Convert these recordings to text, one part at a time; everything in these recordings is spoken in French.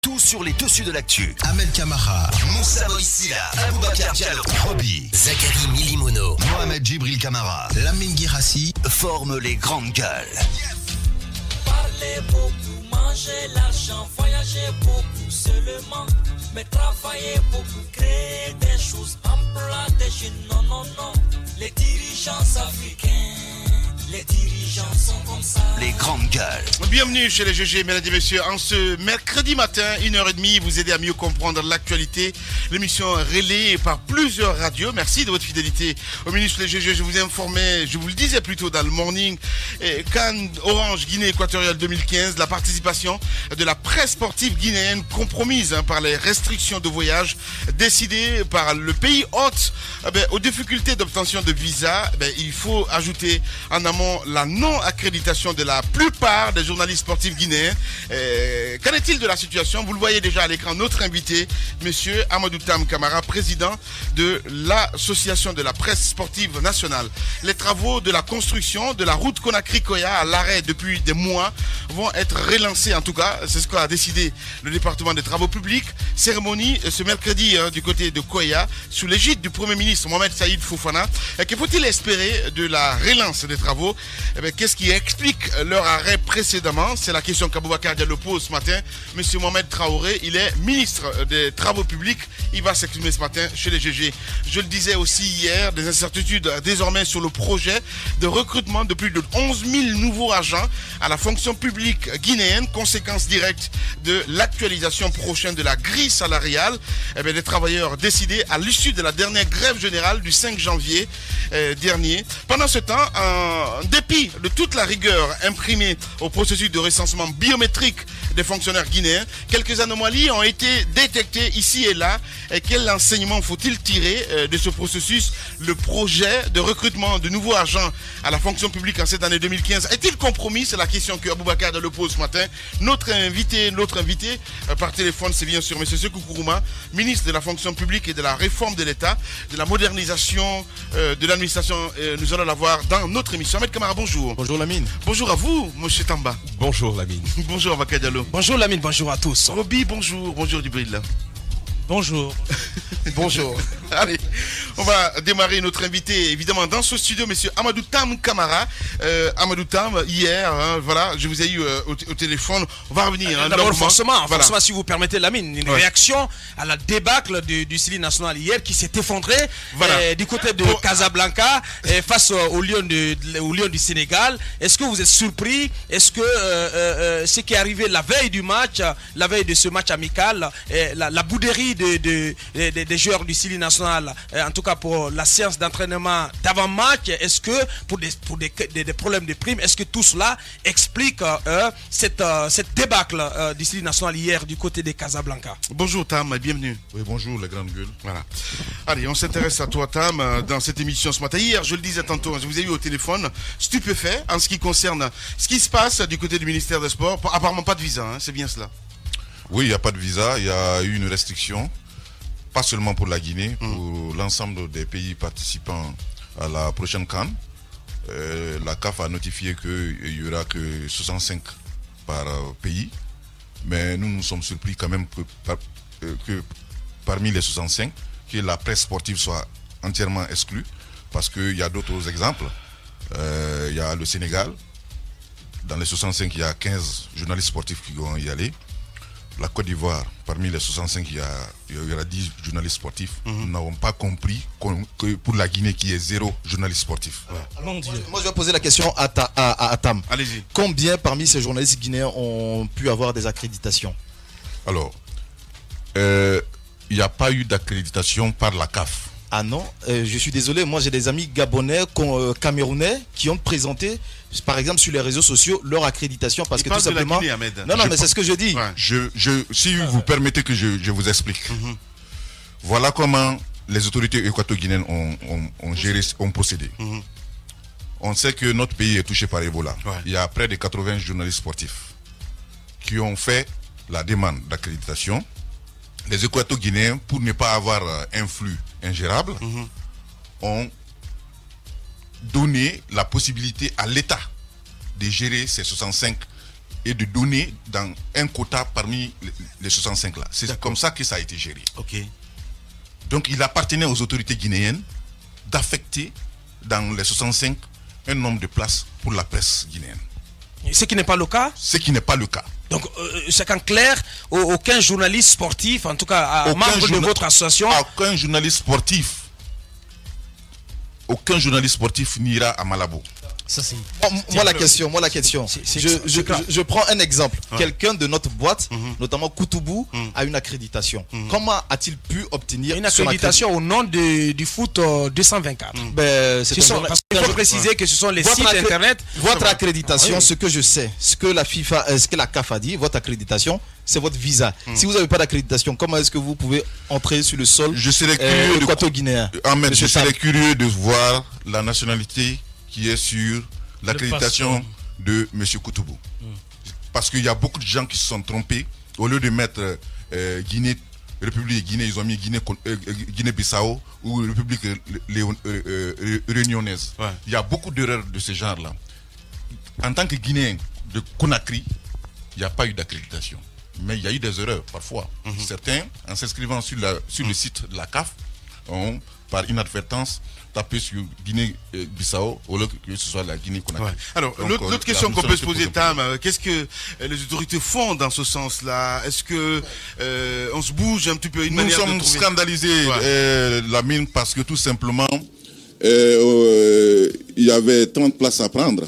Tout sur les dessus de l'actu. Ahmed Camara, Moussa Moïsila, Aboubacar Diallo, Roby, Zachary Milimono, Mohamed Djibril Camara, Lamine Guirassi forment les grandes gueules. Parlez beaucoup, mangez l'argent, voyagez beaucoup seulement, mais travaillez beaucoup, créez des choses, emploie des jeunes, non. Les dirigeants africains, les dirigeants sont comme ça. Les grandes gueules. Bienvenue chez les GG, mesdames et messieurs. En ce mercredi matin, 1h30, vous aider à mieux comprendre l'actualité. L'émission relayée par plusieurs radios. Merci de votre fidélité au ministre les GG. Je vous ai informé, je vous le disais plus tôt dans le morning, CAN Orange Guinée équatoriale 2015, la participation de la presse sportive guinéenne compromise par les restrictions de voyage décidées par le pays hôte. Aux difficultés d'obtention de visa, il faut ajouter en amont la non-accréditation de la plupart des journalistes sportifs guinéens. Qu'en est-il de la situation? Vous le voyez déjà à l'écran, notre invité, monsieur Amadou Tam Camara, président de l'association de la presse sportive nationale. Les travaux de la construction de la route Conakry-Koya à l'arrêt depuis des mois vont être relancés, en tout cas, c'est ce qu'a décidé le département des travaux publics. Cérémonie ce mercredi du côté de Koya, sous l'égide du Premier ministre Mohamed Saïd Fofana. Que faut-il espérer de la relance des travaux? Qu'est-ce qui explique leur arrêt précédemment? C'est la question qu'Aboubacar Diallo pose ce matin. Monsieur Mohamed Traoré, il est ministre des Travaux publics. Il va s'exprimer ce matin chez les GG. Je le disais aussi hier, des incertitudes désormais sur le projet de recrutement de plus de 11 000 nouveaux agents à la fonction publique guinéenne, conséquence directe de l'actualisation prochaine de la grille salariale des travailleurs décidés à l'issue de la dernière grève générale du 5 janvier dernier. Pendant ce temps, en dépit de toute la rigueur imprimée au processus de recensement biométrique des fonctionnaires guinéens, quelques anomalies ont été détectées ici et là. Et quel enseignement faut-il tirer de ce processus? Le projet de recrutement de nouveaux agents à la fonction publique en cette année 2015 est-il compromis? C'est la question que Aboubacar le pose ce matin. Notre invité par téléphone, c'est bien sûr M. Sekou Kourouma, ministre de la fonction publique et de la réforme de l'État, de la modernisation de l'administration. Nous allons l'avoir dans notre émission. Ahmed Camara, bonjour. Bonjour Lamine. Bonjour à vous, M. Tamba. Bonjour Lamine. Bonjour Aboubacar Diallo. Bonjour Lamine, bonjour à tous. Roby, bonjour. Bonjour Djibril. Bonjour. Bonjour. Allez, on va démarrer notre invité, évidemment, dans ce studio, monsieur Amadou Tam Camara. Amadou Tam, hier, voilà, je vous ai eu au téléphone. On va revenir. D'abord, forcément, si vous permettez, Lamine, une réaction à la débâcle du Sili national hier qui s'est effondré du côté de Casablanca face au Lion du Sénégal. Est-ce que vous êtes surpris? Est-ce que ce qui est arrivé la veille du match, la veille de ce match amical, la bouderie des joueurs du Sili national, en tout cas pour la séance d'entraînement d'avant-match, est-ce que pour des problèmes de primes, est-ce que tout cela explique cette débâcle du Sili national hier du côté de Casablanca? Bonjour Tam, bienvenue. Oui, bonjour les grandes gueules. Voilà. Allez, on s'intéresse à toi Tam dans cette émission ce matin. Hier, je le disais tantôt, je vous ai eu au téléphone, stupéfait en ce qui concerne ce qui se passe du côté du ministère des Sports. Apparemment pas de visa, c'est bien cela? Oui, il n'y a pas de visa, il y a eu une restriction, pas seulement pour la Guinée, pour l'ensemble des pays participants à la prochaine CAN. La CAF a notifié qu'il n'y aura que 65 par pays, mais nous sommes surpris quand même que parmi les 65, que la presse sportive soit entièrement exclue, parce qu'il y a d'autres exemples. Il y a le Sénégal, dans les 65, il y a 15 journalistes sportifs qui vont y aller. La Côte d'Ivoire, parmi les 65, il y aura 10 journalistes sportifs. Nous n'avons pas compris que pour la Guinée, qui est 0 journaliste sportif. Mon Dieu. Moi, je vais poser la question à Tam. Allez-y. Combien parmi ces journalistes guinéens ont pu avoir des accréditations? Alors, il n'y a pas eu d'accréditation par la CAF. Ah non, je suis désolé, moi j'ai des amis gabonais, camerounais qui ont présenté, par exemple sur les réseaux sociaux, leur accréditation parce que tout simplement... Guinée, Ahmed. Non, mais c'est ce que je dis. Ouais. Si vous permettez que je vous explique. Voilà comment les autorités équato-guinéennes ont procédé. On sait que notre pays est touché par Ebola. Ouais. Il y a près de 80 journalistes sportifs qui ont fait la demande d'accréditation. Les équato-guinéens, pour ne pas avoir un flux ingérable, ont donné la possibilité à l'État de gérer ces 65 et de donner dans un quota parmi les 65 là. C'est comme ça que ça a été géré. Donc il appartenait aux autorités guinéennes d'affecter dans les 65 un nombre de places pour la presse guinéenne. Ce qui n'est pas le cas. Ce qui n'est pas le cas. Donc c'est qu'en clair, aucun journaliste sportif, en tout cas membre de votre association, aucun journaliste sportif n'ira à Malabo. Ça, moi la question. Je prends un exemple. Quelqu'un de notre boîte, notamment Koutoubou, a une accréditation. Comment a-t-il pu obtenir une accréditation au nom du foot 224? Parce qu'il faut préciser que ce sont les sites internet. Votre accréditation, ce que je sais, ce que la FIFA, ce que la CAF a dit, votre accréditation, c'est votre visa. Si vous n'avez pas d'accréditation, comment est-ce que vous pouvez entrer sur le sol équato-guinéen? Je serais curieux de voir la nationalité qui est sur l'accréditation de M. Koutoubou. Parce qu'il y a beaucoup de gens qui se sont trompés. Au lieu de mettre République de Guinée, ils ont mis Guinée-Bissau ou République réunionnaise. Il y a beaucoup d'erreurs de ce genre-là. En tant que Guinéen de Conakry, il n'y a pas eu d'accréditation. Mais il y a eu des erreurs parfois. Certains, en s'inscrivant sur le site de la CAF, ont, par inadvertance, tapé sur Guinée-Bissau au lieu que ce soit la Guinée-Conakry. Alors, l'autre question qu'on peut se poser, Tam, qu'est-ce que les autorités font dans ce sens-là? Est-ce que on se bouge un petit peu? Nous sommes scandalisés, Lamine, parce que tout simplement, il y avait 30 places à prendre.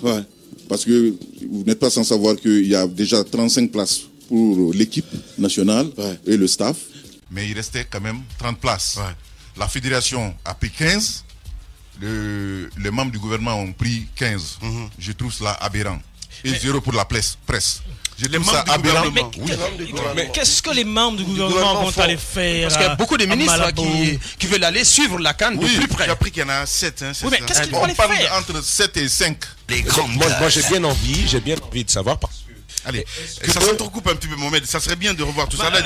Parce que vous n'êtes pas sans savoir qu'il y a déjà 35 places pour l'équipe nationale et le staff. Mais il restait quand même 30 places. La fédération a pris 15. Les membres du gouvernement ont pris 15. Je trouve cela aberrant. Et 0 pour la presse. Je trouve ça aberrant. Mais qu'est-ce que les membres du gouvernement vont aller faire? Parce qu'il y a beaucoup de ministres qui veulent aller suivre la CAN de plus près. J'ai appris qu'il y en a 7. Oui, mais qu'est-ce qu'ils vont aller faire? faire? Entre 7 et 5. Moi j'ai bien envie de savoir parce que... Allez, ça s'entrecoupe un petit peu, Mohamed. Ça serait bien de revoir tout ça là.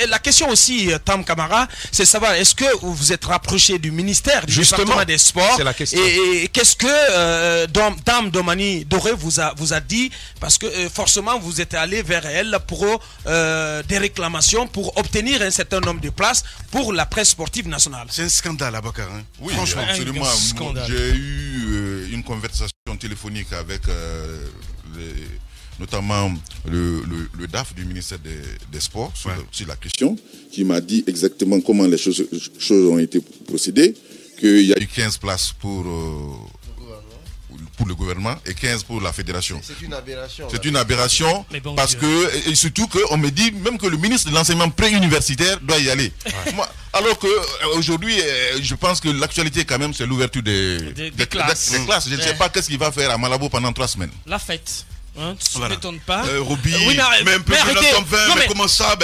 La question aussi, Tam Camara, c'est de savoir, est-ce que vous êtes rapproché du ministère du département des sports? C'est la question. Et qu'est-ce que Dame Domani Doré vous a dit? Parce que forcément, vous êtes allé vers elle pour des réclamations, pour obtenir un certain nombre de places pour la presse sportive nationale. C'est un scandale, Abakar. Oui, franchement, absolument. J'ai eu une conversation téléphonique avec notamment le DAF du ministère des Sports sur la question, qui m'a dit exactement comment les choses ont été procédées, qu'il y a eu 15 places pour le gouvernement et 15 pour la fédération. C'est une aberration. C'est une aberration parce que, et surtout qu'on me dit même que le ministre de l'enseignement préuniversitaire doit y aller. Alors qu'aujourd'hui, je pense que l'actualité quand même, c'est l'ouverture des classes. Je ne sais pas qu'est-ce qu'il va faire à Malabo pendant 3 semaines. La fête. Tu ne m'étonnes pas. Roby, mais un peu de notre top 20, mais comment ça?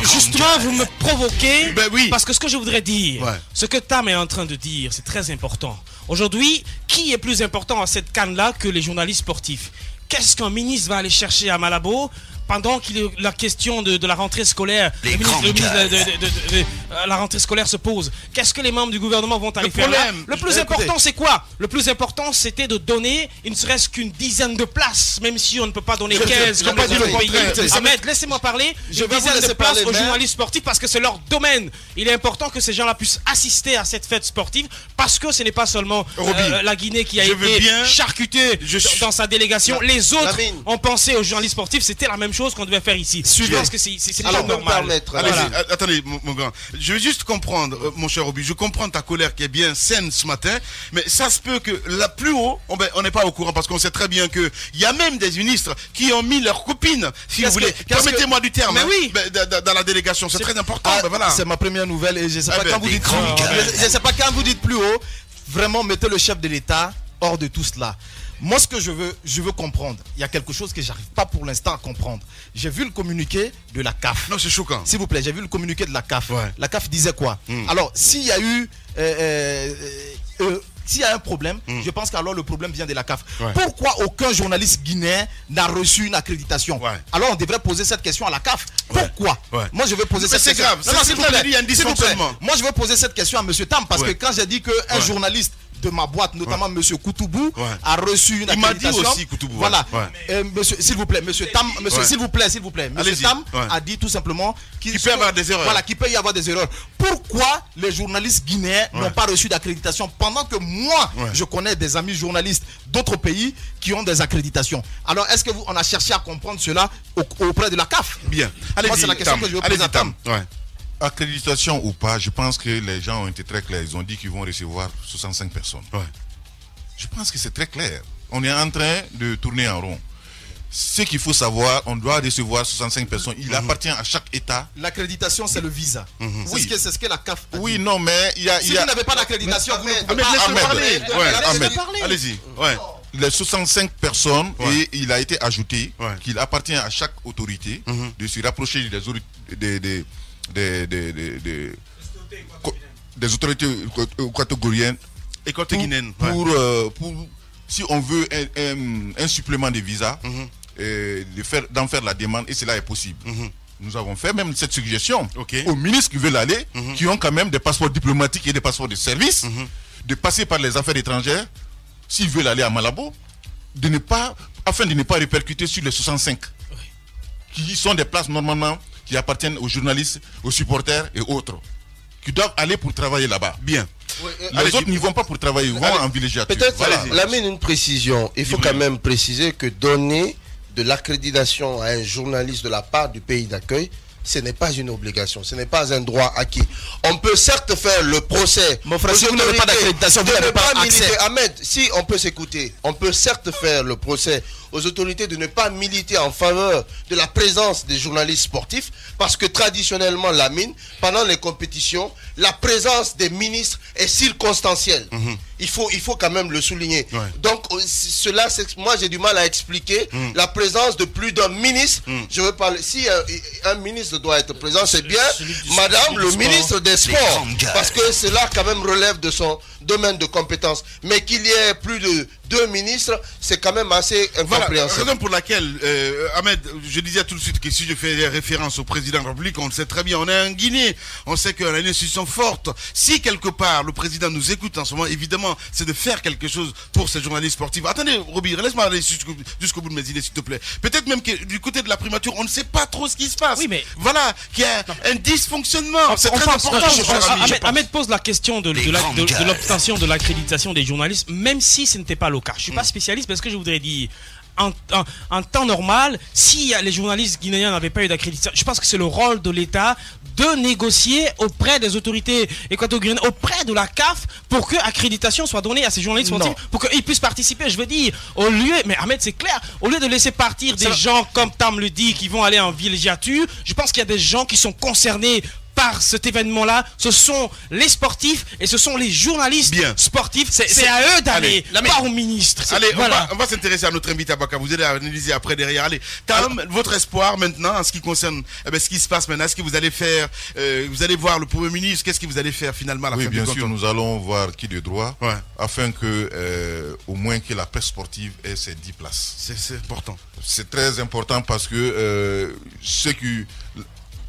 Justement, vous me provoquez. Parce que ce que je voudrais dire, ce que Tam est en train de dire, c'est très important. Aujourd'hui, qui est plus important à cette canne-là que les journalistes sportifs? Qu'est-ce qu'un ministre va aller chercher à Malabo pendant qu'il est la question de la rentrée scolaire, la rentrée scolaire se pose? Qu'est-ce que les membres du gouvernement vont aller faire là? Le plus important, c'est quoi? Le plus important, c'était de donner ne serait-ce qu'une dizaine de places, même si on ne peut pas donner 15 comme les autres pays. Ahmed, laissez-moi parler. Une dizaine de places aux journalistes sportifs parce que c'est leur domaine. Il est important que ces gens-là puissent assister à cette fête sportive parce que ce n'est pas seulement la Guinée qui a été charcutée dans sa délégation. Les autres ont pensé aux journalistes sportifs, c'était la même chose qu'on devait faire ici. Je pense que c'est pas normal. Attendez, mon grand. Je veux juste comprendre, mon cher Roby. Je comprends ta colère qui est bien saine ce matin, mais ça se peut que là plus haut, on n'est pas au courant parce qu'on sait très bien qu'il y a même des ministres qui ont mis leurs copines, si vous voulez. Permettez-moi du terme. Dans la délégation, c'est très important. C'est ma première nouvelle et je ne sais pas quand vous dites je sais pas quand vous dites plus haut. Vraiment, mettez le chef de l'État hors de tout cela. Moi, ce que je veux comprendre, il y a quelque chose que j'arrive pas pour l'instant à comprendre. J'ai vu le communiqué de la CAF. Non, c'est choquant. S'il vous plaît, j'ai vu le communiqué de la CAF. La CAF disait quoi? Alors, s'il y a eu... s'il y a un problème, je pense qu'alors le problème vient de la CAF. Pourquoi aucun journaliste guinéen n'a reçu une accréditation? Alors on devrait poser cette question à la CAF. Pourquoi? Moi je veux poser cette question. C'est grave. Moi je veux poser cette question à M. Tam parce que quand j'ai dit qu'un journaliste de ma boîte, notamment M. Koutoubou, a reçu une accréditation. Il m'a dit aussi Koutoubou. Voilà. Monsieur, s'il vous plaît, monsieur Tam, s'il vous plaît. Monsieur Tam a dit tout simplement qu'il peut y avoir des erreurs. Voilà, qu'il peut y avoir des erreurs. Pourquoi les journalistes guinéens n'ont pas reçu d'accréditation pendant que moi, je connais des amis journalistes d'autres pays qui ont des accréditations? Alors, est-ce qu'on a cherché à comprendre cela auprès de la CAF? Bien. Moi, c'est la question que je veux poser à Tam. Accréditation ou pas, je pense que les gens ont été très clairs. Ils ont dit qu'ils vont recevoir 65 personnes. Je pense que c'est très clair. On est en train de tourner en rond. Ce qu'il faut savoir, on doit recevoir 65 personnes. Il appartient à chaque État. L'accréditation, c'est le visa. Oui. C'est ce que la CAF a dit. Oui, non, mais il y a... Si vous n'avez pas d'accréditation, vous ne pouvez pas... parler. Allez-y. Les 65 personnes, et il a été ajouté qu'il appartient à chaque autorité de se rapprocher des autorités équatoriennes pour si on veut un supplément de visa, d'en faire la demande, et cela est possible. Nous avons fait même cette suggestion aux ministres qui veulent aller, qui ont quand même des passeports diplomatiques et des passeports de service, de passer par les affaires étrangères, s'ils veulent aller à Malabo, afin de ne pas répercuter sur les 65, qui sont des places normalement qui appartiennent aux journalistes, aux supporters et autres, qui doivent aller pour travailler là-bas. Bien. Les autres n'y vont pas pour travailler, ils vont en villégiature. Peut-être, Lamine, une précision. Il faut quand même préciser que donner de l'accréditation à un journaliste de la part du pays d'accueil, ce n'est pas une obligation, ce n'est pas un droit acquis. On peut certes faire le procès. Mon frère, si vous n'avez pas d'accréditation, vous n'avez pas accès. Ahmed, si on peut s'écouter, on peut certes faire le procès aux autorités de ne pas militer en faveur de la présence des journalistes sportifs, parce que traditionnellement, Lamine, pendant les compétitions, la présence des ministres est circonstancielle. Il faut quand même le souligner. Donc, cela, moi j'ai du mal à expliquer la présence de plus d'un ministre. Je veux parler, si un ministre doit être présent, c'est bien Madame le ministre des Sports, parce que cela quand même relève de son domaine de compétence. Mais qu'il y ait plus de 2 ministres, c'est quand même assez incompréhensible. Raison pour laquelle, Ahmed, je disais tout de suite que si je fais référence au président de la République, on le sait très bien, on est en Guinée, on sait qu'on a une institution forte. Si quelque part le président nous écoute en ce moment, évidemment, c'est de faire quelque chose pour ces journalistes sportifs. Attendez, Roby, laisse-moi aller jusqu'au bout de mes idées, s'il te plaît. Peut-être même que du côté de la primature, on ne sait pas trop ce qui se passe. Oui, mais voilà, qu'il y a un dysfonctionnement. C'est très important. Ahmed pose la question de l'obtention de l'accréditation des journalistes, même si ce n'était pas le cas. Je ne suis pas spécialiste, parce que je voudrais dire, en temps normal, si les journalistes guinéens n'avaient pas eu d'accréditation, je pense que c'est le rôle de l'État de négocier auprès des autorités équatoriennes, auprès de la CAF, pour que l'accréditation soit donnée à ces journalistes sportifs, pour qu'ils puissent participer. Je veux dire, au lieu, mais Ahmed, c'est clair, au lieu de laisser partir des gens, comme Tam le dit, qui vont aller en villégiature, je pense qu'il y a des gens qui sont concernés par cet événement-là. Ce sont les sportifs et ce sont les journalistes sportifs. C'est à eux d'aller, pas aux ministres. Allez, on va s'intéresser à notre invité à Baka. Vous allez analyser après derrière. Allez, Tam, votre espoir maintenant en ce qui concerne ce qui se passe maintenant. Est-ce que vous allez faire, vous allez voir le Premier ministre, qu'est-ce que vous allez faire finalement à la fin du compte? Oui, bien sûr, nous allons voir qui de droit, afin que au moins que la presse sportive ait ses 10 places. C'est important. C'est très important parce que ce qui...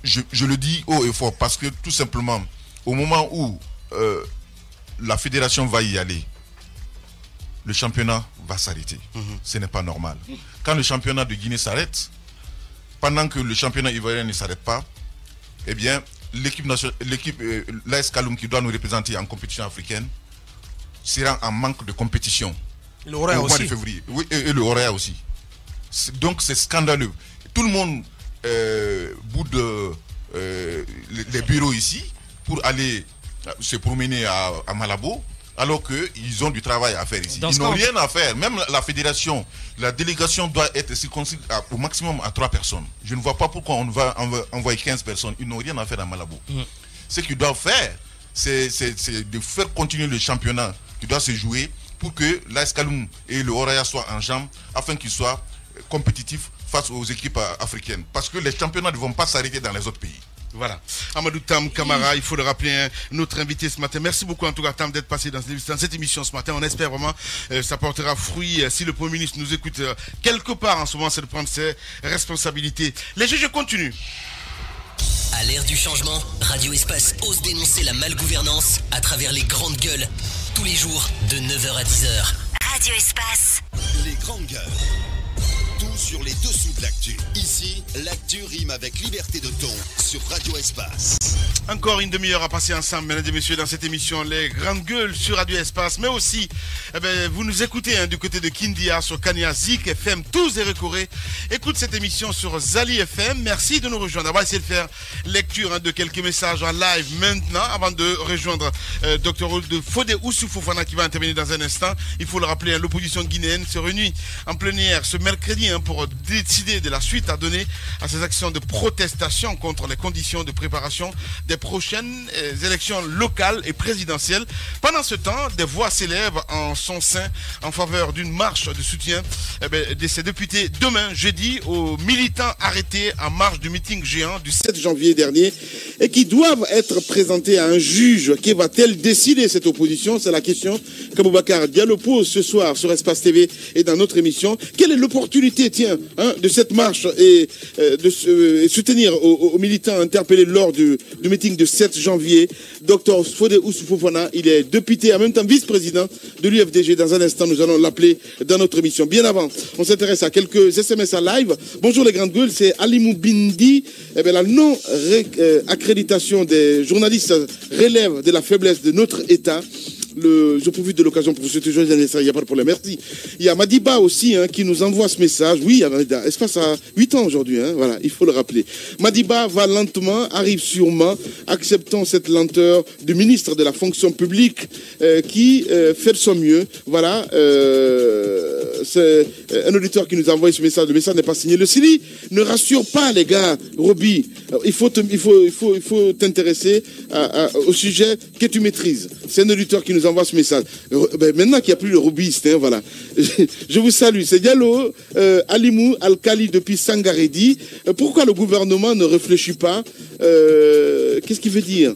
Je le dis haut et fort parce que tout simplement, au moment où la fédération va y aller, le championnat va s'arrêter. Ce n'est pas normal. Quand le championnat de Guinée s'arrête, pendant que le championnat ivoirien ne s'arrête pas, eh bien, l'AS Kaloum qui doit nous représenter en compétition africaine sera en manque de compétition. Le Horea au mois de février. Oui, et le Horea aussi. Donc c'est scandaleux. Tout le monde boude les bureaux ici pour aller se promener à Malabo, alors qu'ils ont du travail à faire ici. Ils n'ont rien à faire. Même la fédération, la délégation doit être circonscrite au maximum à 3 personnes. Je ne vois pas pourquoi on va envoyer 15 personnes. Ils n'ont rien à faire à Malabo. Ce qu'ils doivent faire, c'est de faire continuer le championnat qui doit se jouer pour que l'AS Kaloum et le Horea soient en jambes, afin qu'ils soient compétitifs face aux équipes africaines. Parce que les championnats ne vont pas s'arrêter dans les autres pays. Voilà. Amadou Tam Camara, il faut le rappeler, notre invité ce matin. Merci beaucoup en tout cas Tam d'être passé dans cette émission ce matin. On espère vraiment ça portera fruit. Si le Premier ministre nous écoute quelque part en ce moment, c'est de prendre ses responsabilités. Les juges continuent. À l'ère du changement, Radio Espace ose dénoncer la malgouvernance à travers les grandes gueules tous les jours de 9h à 10h. Radio Espace. Les grandes gueules. Tout sur les dessous de l'actu. Ici, l'actu rime avec liberté de ton sur Radio Espace. Encore une demi-heure à passer ensemble, mesdames et messieurs, dans cette émission Les Grandes Gueules sur Radio Espace. Mais aussi, vous nous écoutez du côté de Kindia sur Kania, Zik FM, tous et Récoré. Écoute cette émission sur Zali FM. Merci de nous rejoindre. On va essayer de faire lecture de quelques messages en live maintenant, avant de rejoindre Dr Fodé Oussoufou-Fofana qui va intervenir dans un instant. Il faut le rappeler, l'opposition guinéenne se réunit en plénière ce mercredi pour décider de la suite à donner à ces actions de protestation contre les conditions de préparation des prochaines élections locales et présidentielles. Pendant ce temps, des voix s'élèvent en son sein en faveur d'une marche de soutien de ces députés demain, jeudi, aux militants arrêtés en marge du meeting géant du 7 janvier dernier et qui doivent être présentés à un juge. Qui va-t-elle décider cette opposition? C'est la question qu'Aboubacar Diallo pose ce soir sur Espace TV et dans notre émission. Quelle est l'opportunité de cette marche et de soutenir aux militants interpellés lors du meeting du 7 janvier? Dr Fodé Oussoufou-Fofana, il est député, en même temps vice-président de l'UFDG. Dans un instant, nous allons l'appeler dans notre émission. Bien avant, on s'intéresse à quelques SMS en live. Bonjour les grandes gueules, c'est Alimou Bindi. La non-accréditation des journalistes relève de la faiblesse de notre État. Je profite de l'occasion pour vous souhaiter joyeux anniversaire, il n'y a pas de problème, merci. Il y a Madiba aussi qui nous envoie ce message. Oui, Espace a 8 ans aujourd'hui, voilà, il faut le rappeler. Madiba va lentement, arrive sûrement, acceptons cette lenteur du ministre de la fonction publique qui fait de son mieux. Voilà, c'est un auditeur qui nous a envoyé ce message. Le message n'est pas signé. Le CILI ne rassure pas les gars, Roby. Il faut t'intéresser au sujet que tu maîtrises. C'est un auditeur qui nous envoie ce message. Maintenant qu'il n'y a plus le robiste, voilà. Je vous salue. C'est Diallo, Alimou, Al-Khali depuis Sangaredi. Pourquoi le gouvernement ne réfléchit pas? Qu'est-ce qu'il veut dire?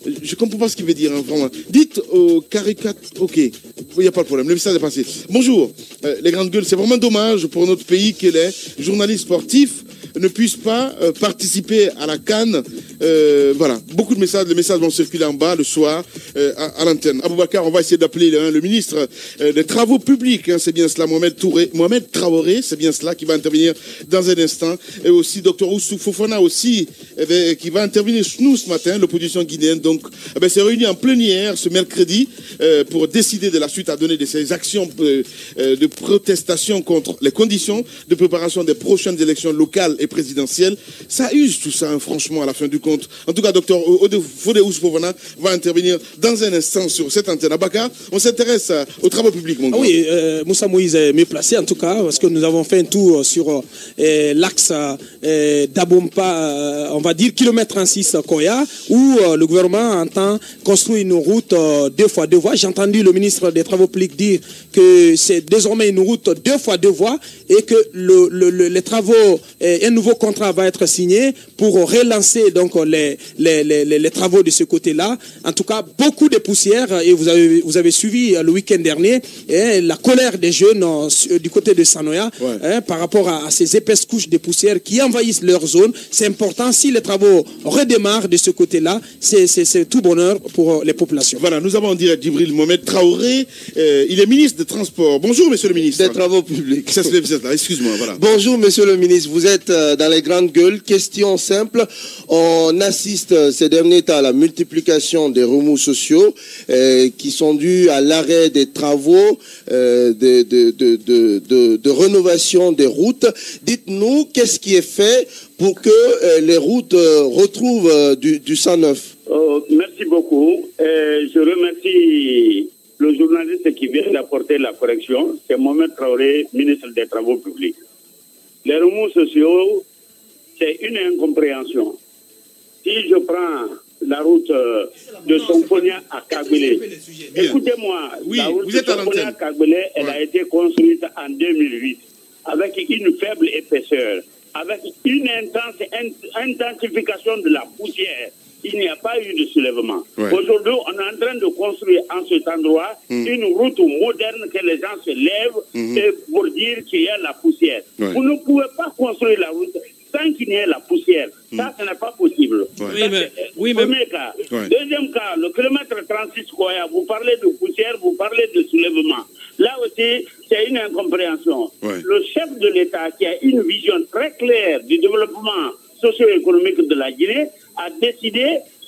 Je ne comprends pas ce qu'il veut dire, vraiment. Dites aux caricatures. Ok, il n'y a pas de problème. Le message est passé. Bonjour, les grandes gueules. C'est vraiment dommage pour notre pays que les journalistes sportifs ne puissent pas participer à la CAN. Voilà, beaucoup de messages. Les messages vont circuler en bas le soir à l'antenne. Aboubacar, on va essayer d'appeler le ministre des Travaux publics. C'est bien cela, Mohamed Traoré, c'est bien cela, qui va intervenir dans un instant. Et aussi Dr Oussoufou-Fofana aussi, qui va intervenir nous ce matin, l'opposition guinéenne. Donc, s'est réuni en plénière ce mercredi pour décider de la suite à donner de ces actions de protestation contre les conditions de préparation des prochaines élections locales et présidentielles. Ça use tout ça, franchement, à la fin du compte. En tout cas, Dr Fodé Oussoufou-Fofana va intervenir dans un instant sur cette antenne. Abaka, on s'intéresse aux travaux publics, mon gars. Oui, Moussa Moïse est mieux placé, en tout cas, parce que nous avons fait un tour sur l'axe d'Abompa, on va dire, kilomètre 36 Koya, où le gouvernement entend construire une route 2 fois 2 voies. J'ai entendu le ministre des Travaux publics dire que c'est désormais une route 2 fois 2 voies et que les travaux, un nouveau contrat va être signé pour relancer donc les travaux de ce côté-là. En tout cas, beaucoup de poussière, et vous avez suivi le week-end dernier la colère des jeunes du côté de Sanoya par rapport à ces épaisses couches de poussière qui envahissent leur zone. C'est important. Si les travaux redémarrent de ce côté-là, c'est tout bonheur pour les populations. Voilà, nous avons en direct Djibril Mohamed Traoré. Il est ministre des Transports. Bonjour, monsieur le ministre. Des Travaux publics. Excuse-moi, voilà. Bonjour, monsieur le ministre. Vous êtes dans les grandes gueules. Question simple. On assiste ces derniers temps à la multiplication des remous sociaux qui sont dus à l'arrêt des travaux de rénovation des routes. Dites-nous, qu'est-ce qui est fait pour que les routes retrouvent du sang neuf? Merci beaucoup. Je remercie le journaliste qui vient d'apporter la correction. C'est Mohamed Traoré, ministre des Travaux publics. Les remous sociaux, c'est une incompréhension. Si je prends la route de Somponia à Kagbélé, écoutez-moi, la route de Somponia à Kagbélé, elle a été construite en 2008 avec une faible épaisseur, avec une intensification de la poussière. Il n'y a pas eu de soulèvement. Aujourd'hui, on est en train de construire en cet endroit une route moderne que les gens se lèvent et pour dire qu'il y a la poussière. Vous ne pouvez pas construire la route sans qu'il y ait la poussière. Ça, ce n'est pas possible. Oui, mais... Premier cas. Deuxième cas, le kilomètre 36 Koya, vous parlez de poussière, vous parlez de soulèvement. Là aussi, c'est une incompréhension. Le chef de l'État, qui a une vision très claire du développement socio-économique de la Guinée, a décidé,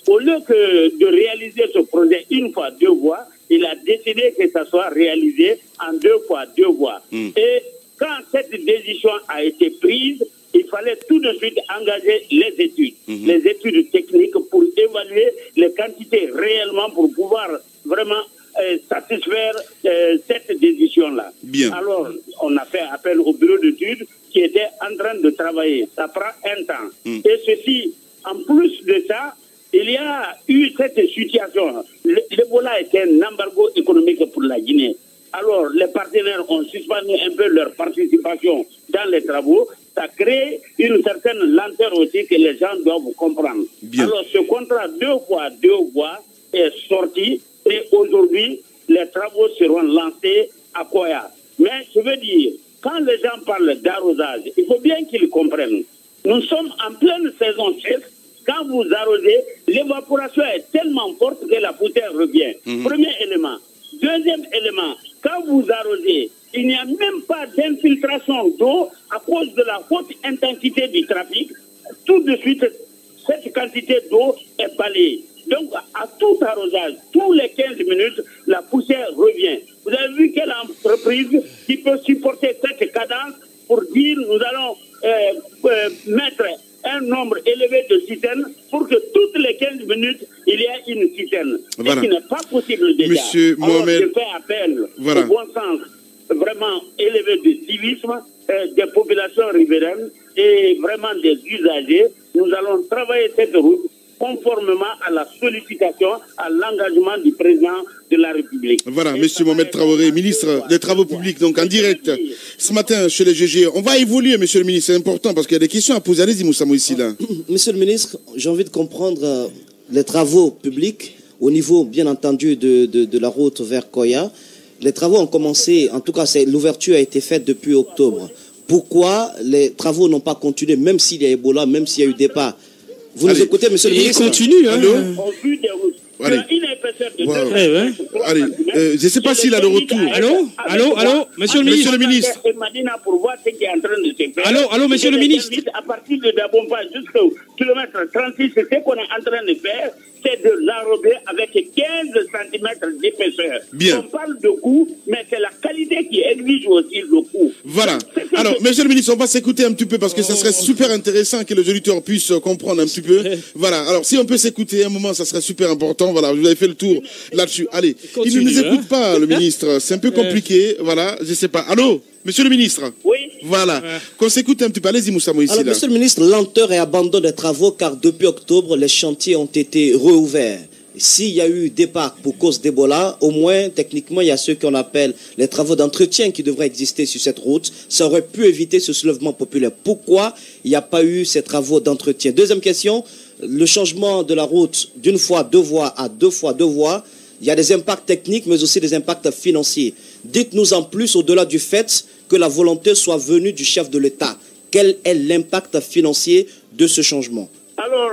au lieu que de réaliser ce projet une fois, deux voies, il a décidé que ça soit réalisé en deux fois, deux voies. Et quand cette décision a été prise, il fallait tout de suite engager les études techniques pour évaluer les quantités réellement pour pouvoir vraiment satisfaire cette décision-là. Alors, on a fait appel au bureau d'études qui était en train de travailler. Ça prend un temps. Et ceci, en plus de ça, il y a eu cette situation. L'Ebola était un embargo économique pour la Guinée. Alors, les partenaires ont suspendu un peu leur participation dans les travaux. Ça crée une certaine lenteur aussi que les gens doivent comprendre. Alors, ce contrat deux voies est sorti et aujourd'hui, les travaux seront lancés à Koya. Mais je veux dire, quand les gens parlent d'arrosage, il faut bien qu'ils comprennent. Nous sommes en pleine saison sèche. Quand vous arrosez, l'évaporation est tellement forte que la poussière revient. Premier élément. Deuxième élément, quand vous arrosez, il n'y a même pas d'infiltration d'eau à cause de la haute intensité du trafic. Tout de suite, cette quantité d'eau est balayée. Donc, à tout arrosage, tous les 15 minutes, la poussière revient. Vous avez vu quelle entreprise qui peut supporter cette cadence pour dire nous allons mettre un nombre élevé de citernes pour que toutes les 15 minutes, il y ait une citerne. Ce qui n'est pas possible déjà. Monsieur Mohamed, je fais appel au bon sens vraiment élevé de civisme des populations riveraines et vraiment des usagers. Nous allons travailler cette route conformément à la sollicitation, à l'engagement du président de la République. Voilà, monsieur Mohamed Traoré, ministre des Travaux publics, donc en direct ce matin chez les GG. On va évoluer, monsieur le ministre, c'est important parce qu'il y a des questions à poser. Allez-y, Moussa Moïsila. Monsieur le ministre, j'ai envie de comprendre les travaux publics au niveau, bien entendu, de la route vers Koya. Les travaux ont commencé, en tout cas, l'ouverture a été faite depuis octobre. Pourquoi les travaux n'ont pas continué, même s'il y a Ebola, même s'il y a eu départ? Vous nous écoutez, monsieur le ministre? Il continue, hein. Allez. Allez, je ne sais pas s'il a le retour. Allô, monsieur le ministre. Allô, monsieur le ministre. À partir de Dabomba jusqu'au kilomètre 36, c'est ce qu'on est en train de faire, c'est de l'enrober avec 15 cm d'épaisseur. On parle de coût, mais c'est la qualité qui exige aussi le coût. Voilà. Alors, monsieur le ministre, on va s'écouter un petit peu parce que ça serait super intéressant que les auditeurs puissent comprendre un petit peu. Voilà. Alors, si on peut s'écouter un moment, ça serait super important. Voilà, vous avez fait le tour là-dessus. Allez, il ne nous écoute pas, le ministre. C'est un peu compliqué. Voilà, je ne sais pas. Allô, monsieur le ministre? Oui. Voilà. Qu'on s'écoute un petit peu. Allez-y, Moussa Moïsila. Alors, monsieur le ministre, lenteur et abandon des travaux car depuis octobre, les chantiers ont été réouverts. S'il y a eu départ pour cause d'Ebola, au moins, techniquement, il y a ceux qu'on appelle les travaux d'entretien qui devraient exister sur cette route. Ça aurait pu éviter ce soulèvement populaire. Pourquoi il n'y a pas eu ces travaux d'entretien? Deuxième question, le changement de la route d'une fois deux voies à deux fois deux voies, il y a des impacts techniques, mais aussi des impacts financiers. Dites-nous en plus, au-delà du fait que la volonté soit venue du chef de l'État. Quel est l'impact financier de ce changement? Alors,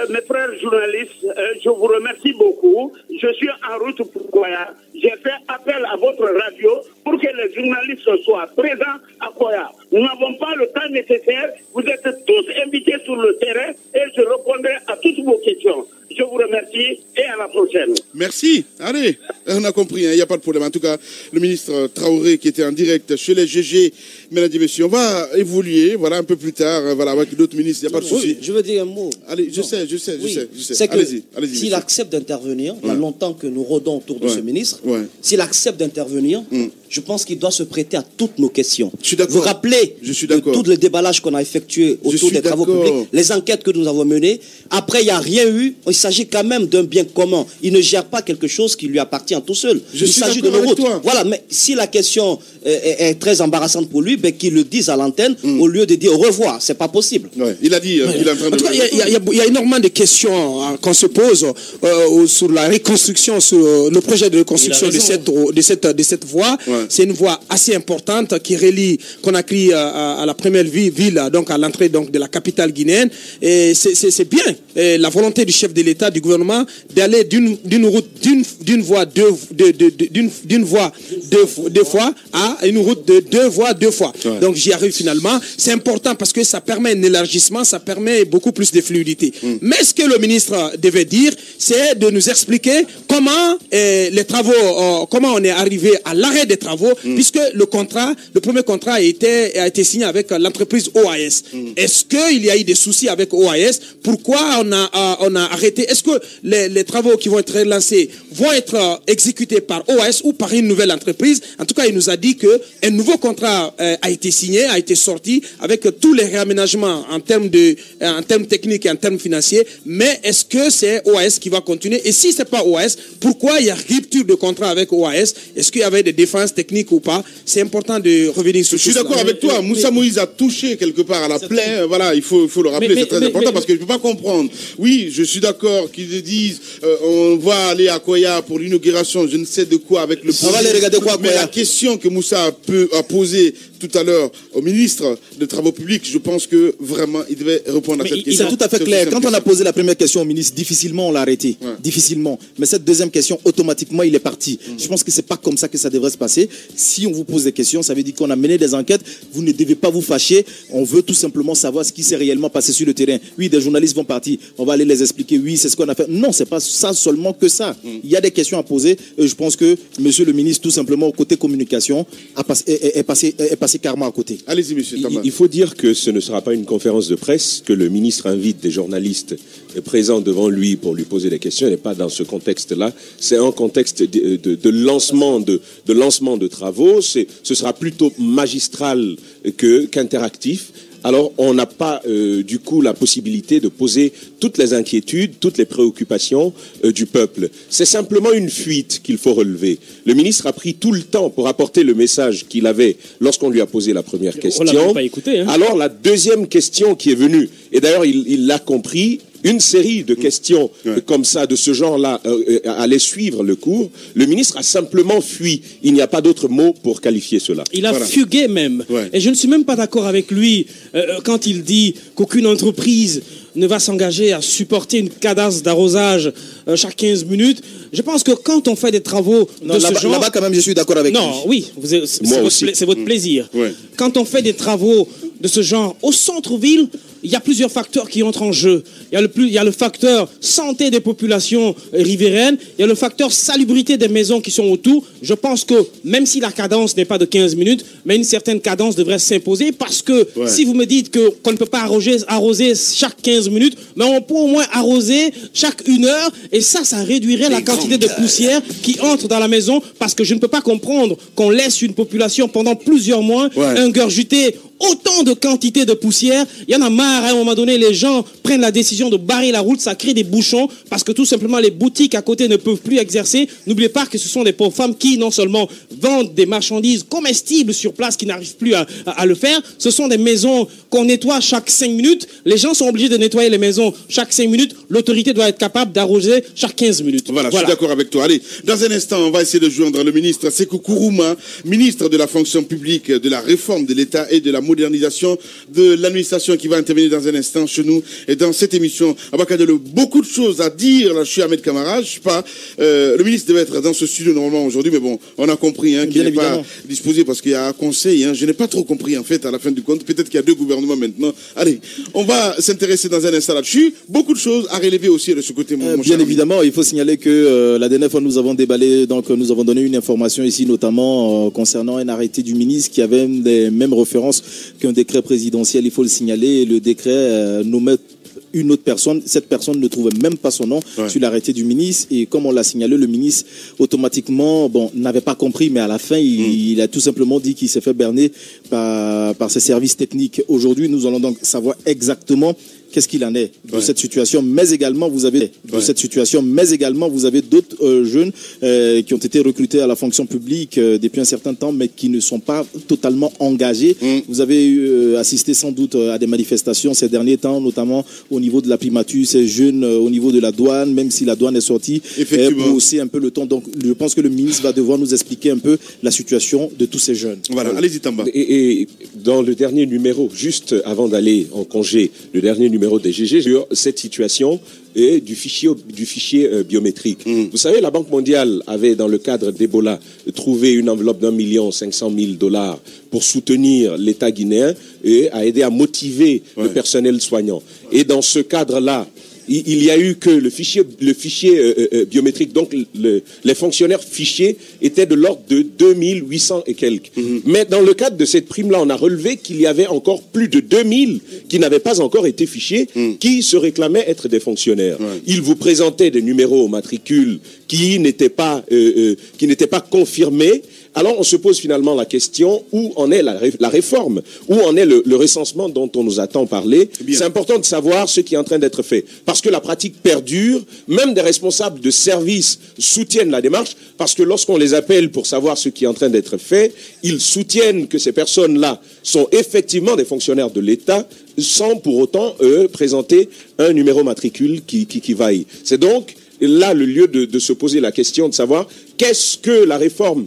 mes frères journalistes, je vous remercie beaucoup. Je suis en route pour Koya. J'ai fait appel à votre radio pour que les journalistes soient présents à Koya. Nous n'avons pas le temps nécessaire. Vous êtes tous invités sur le terrain et je répondrai à toutes vos questions. Je vous remercie et à la prochaine. Merci. Allez, on a compris, il n'y a pas de problème. En tout cas, le ministre Traoré qui était en direct chez les GG, mesdames et messieurs, on va évoluer, voilà, un peu plus tard, voilà, avec d'autres ministres, il n'y a pas de souci. Je veux dire un mot. Allez, je sais. C'est que s'il accepte d'intervenir, il y a longtemps que nous rôdons autour de ce ministre, s'il accepte d'intervenir, je pense qu'il doit se prêter à toutes nos questions. Je suis d'accord. Vous rappelez de tout le déballage qu'on a effectué autour des travaux publics, les enquêtes que nous avons menées. Après, il n'y a rien eu. Il s'agit quand même d'un bien commun. Il ne gère pas quelque chose qui lui appartient tout seul. Il s'agit de nos routes. Voilà, mais si la question est très embarrassante pour lui, ben, qu'il le dise à l'antenne au lieu de dire au revoir. C'est pas possible. Ouais, il a dit, il est en train de... En tout cas, il y a énormément de questions qu'on se pose sur la reconstruction, sur le projet de reconstruction de cette voie. Ouais. C'est une voie assez importante qui relie Conakry à la première ville, donc à l'entrée donc de la capitale guinéenne. Et c'est bien la volonté du chef de l'État, du gouvernement, d'aller d'une voie deux fois à une route de deux fois. Ouais. Donc j'y arrive finalement. C'est important parce que ça permet un élargissement, ça permet beaucoup plus de fluidité. Mais ce que le ministre devait dire, c'est de nous expliquer comment les travaux, comment on est arrivé à l'arrêt des travaux, puisque le premier contrat a été signé avec l'entreprise OAS. Est-ce qu'il y a eu des soucis avec OAS? Pourquoi on a arrêté? Est-ce que les travaux qui vont être lancés vont être exécutés par OAS ou par une nouvelle entreprise? En tout cas, il nous a dit qu'un nouveau contrat a été signé, a été sorti avec tous les réaménagements en termes techniques et en termes financiers. Mais est-ce que c'est OAS qui va continuer? Et si c'est pas OAS, pourquoi il y a rupture de contrat avec OAS? Est-ce qu'il y avait des défenses techniques ou pas? C'est important de revenir sur ça. Je suis d'accord avec toi. Moussa Moïse a touché quelque part à la plaie. Voilà, il faut le rappeler. C'est très important parce que je ne peux pas comprendre. Oui, je suis d'accord qu'ils disent on va aller à Koya pour l'inauguration, je ne sais de quoi avec le projet. On va aller regarder quoi, mais la question que Moussa a posée tout à l'heure au ministre des Travaux Publics, je pense que vraiment il devait répondre à cette question. C'est tout à fait clair. Quand on a posé la première question au ministre, difficilement on l'a arrêté. Ouais. Difficilement. Mais cette deuxième question, automatiquement, il est parti. Je pense que c'est pas comme ça que ça devrait se passer. Si on vous pose des questions, ça veut dire qu'on a mené des enquêtes. Vous ne devez pas vous fâcher. On veut tout simplement savoir ce qui s'est réellement passé sur le terrain. Oui, des journalistes vont partir. On va aller les expliquer. Oui, c'est ce qu'on a fait. Non, c'est pas ça seulement que ça. Il y a des questions à poser. Et je pense que monsieur le ministre, tout simplement, au côté communication, est passé carrément à côté. Allez-y, monsieur Thomas. Il faut dire que ce ne sera pas une conférence de presse, que le ministre invite des journalistes présents devant lui pour lui poser des questions. Il n'est pas dans ce contexte-là. C'est un contexte de lancement de travaux. Ce sera plutôt magistral qu'interactif. Alors, on n'a pas, du coup, la possibilité de poser toutes les inquiétudes, toutes les préoccupations du peuple. C'est simplement une fuite qu'il faut relever. Le ministre a pris tout le temps pour apporter le message qu'il avait lorsqu'on lui a posé la première question. On l'a pas écouté, hein. Alors, la deuxième question qui est venue, et d'ailleurs, il l'a compris, une série de questions comme ça, de ce genre-là, allait suivre le cours. Le ministre a simplement fui. Il n'y a pas d'autre mot pour qualifier cela. Il a fugué même. Ouais. Et je ne suis même pas d'accord avec lui quand il dit qu'aucune entreprise ne va s'engager à supporter une cadence d'arrosage chaque 15 minutes. Je pense que quand on fait des travaux de ce genre... Là-bas, quand même, je suis d'accord avec lui. Non, oui, c'est votre plaisir. Ouais. Quand on fait des travaux de ce genre au centre-ville, il y a plusieurs facteurs qui entrent en jeu. Il y a le facteur santé des populations riveraines, il y a le facteur salubrité des maisons qui sont autour. Je pense que même si la cadence n'est pas de 15 minutes, mais une certaine cadence devrait s'imposer parce que si vous me dites qu'on ne peut pas arroser chaque 15 minutes, mais on peut au moins arroser chaque 1 heure et ça réduirait la quantité de poussière qui entre dans la maison parce que je ne peux pas comprendre qu'on laisse une population pendant plusieurs mois ingurgiter autant de quantité de poussière. Il y en a marre, à un moment donné, les gens prennent la décision de barrer la route, ça crée des bouchons parce que tout simplement les boutiques à côté ne peuvent plus exercer. N'oubliez pas que ce sont des pauvres femmes qui non seulement vendent des marchandises comestibles sur place qui n'arrivent plus à le faire, ce sont des maisons qu'on nettoie chaque 5 minutes. Les gens sont obligés de nettoyer les maisons chaque 5 minutes. L'autorité doit être capable d'arroser chaque 15 minutes. Voilà, je suis d'accord avec toi. Allez, dans un instant, on va essayer de joindre le ministre Sékou Kourouma, ministre de la fonction publique, de la réforme de l'État et de la modernisation de l'administration qui va intervenir dans un instant chez nous et dans cette émission. Abakadelo, beaucoup de choses à dire. Là, je suis Ahmed Kamara, je sais pas. Le ministre devait être dans ce studio normalement aujourd'hui, mais bon, on a compris qu'il n'est pas disposé parce qu'il y a un conseil. Je n'ai pas trop compris en fait à la fin du compte. Peut-être qu'il y a 2 gouvernements maintenant. Allez, on va s'intéresser dans un instant là-dessus. Beaucoup de choses à relever aussi de ce côté. Bien évidemment, il faut signaler que la dernière fois nous avons déballé, donc nous avons donné une information ici, notamment concernant un arrêté du ministre qui avait les mêmes références qu'un décret présidentiel. Il faut le signaler. Le décret nommait une autre personne. Cette personne ne trouvait même pas son nom sur l'arrêté du ministre. Et comme on l'a signalé, le ministre, automatiquement, n'avait pas compris, mais à la fin, il a tout simplement dit qu'il s'est fait berner par ses services techniques. Aujourd'hui, nous allons donc savoir exactement qu'est-ce qu'il en est de cette situation, mais également vous avez d'autres jeunes qui ont été recrutés à la fonction publique depuis un certain temps, mais qui ne sont pas totalement engagés. Vous avez assisté sans doute à des manifestations ces derniers temps, notamment au niveau de la primature, ces jeunes au niveau de la douane, même si la douane est sortie pour hausser un peu le ton. Donc je pense que le ministre va devoir nous expliquer un peu la situation de tous ces jeunes. Voilà, allez-y Tamba. Et dans le dernier numéro, juste avant d'aller en congé, le dernier numéro des GG, sur cette situation et du fichier biométrique. Vous savez, la Banque mondiale avait, dans le cadre d'Ebola, trouvé une enveloppe $1,5 million pour soutenir l'État guinéen et a aidé à motiver le personnel soignant. Et dans ce cadre-là, il y a eu que le fichier biométrique, donc les fonctionnaires fichiers étaient de l'ordre de 2800 et quelques. Mais dans le cadre de cette prime-là, on a relevé qu'il y avait encore plus de 2000 qui n'avaient pas encore été fichés, qui se réclamaient être des fonctionnaires. Ils vous présentaient des numéros au matricule qui n'étaient pas confirmés. Alors on se pose finalement la question, où en est la réforme? Où en est le recensement dont on nous a tant parlé? C'est important de savoir ce qui est en train d'être fait. Parce que la pratique perdure, même des responsables de services soutiennent la démarche, parce que lorsqu'on les appelle pour savoir ce qui est en train d'être fait, ils soutiennent que ces personnes-là sont effectivement des fonctionnaires de l'État, sans pour autant présenter un numéro matricule qui vaille. C'est donc là le lieu de se poser la question de savoir qu'est-ce que la réforme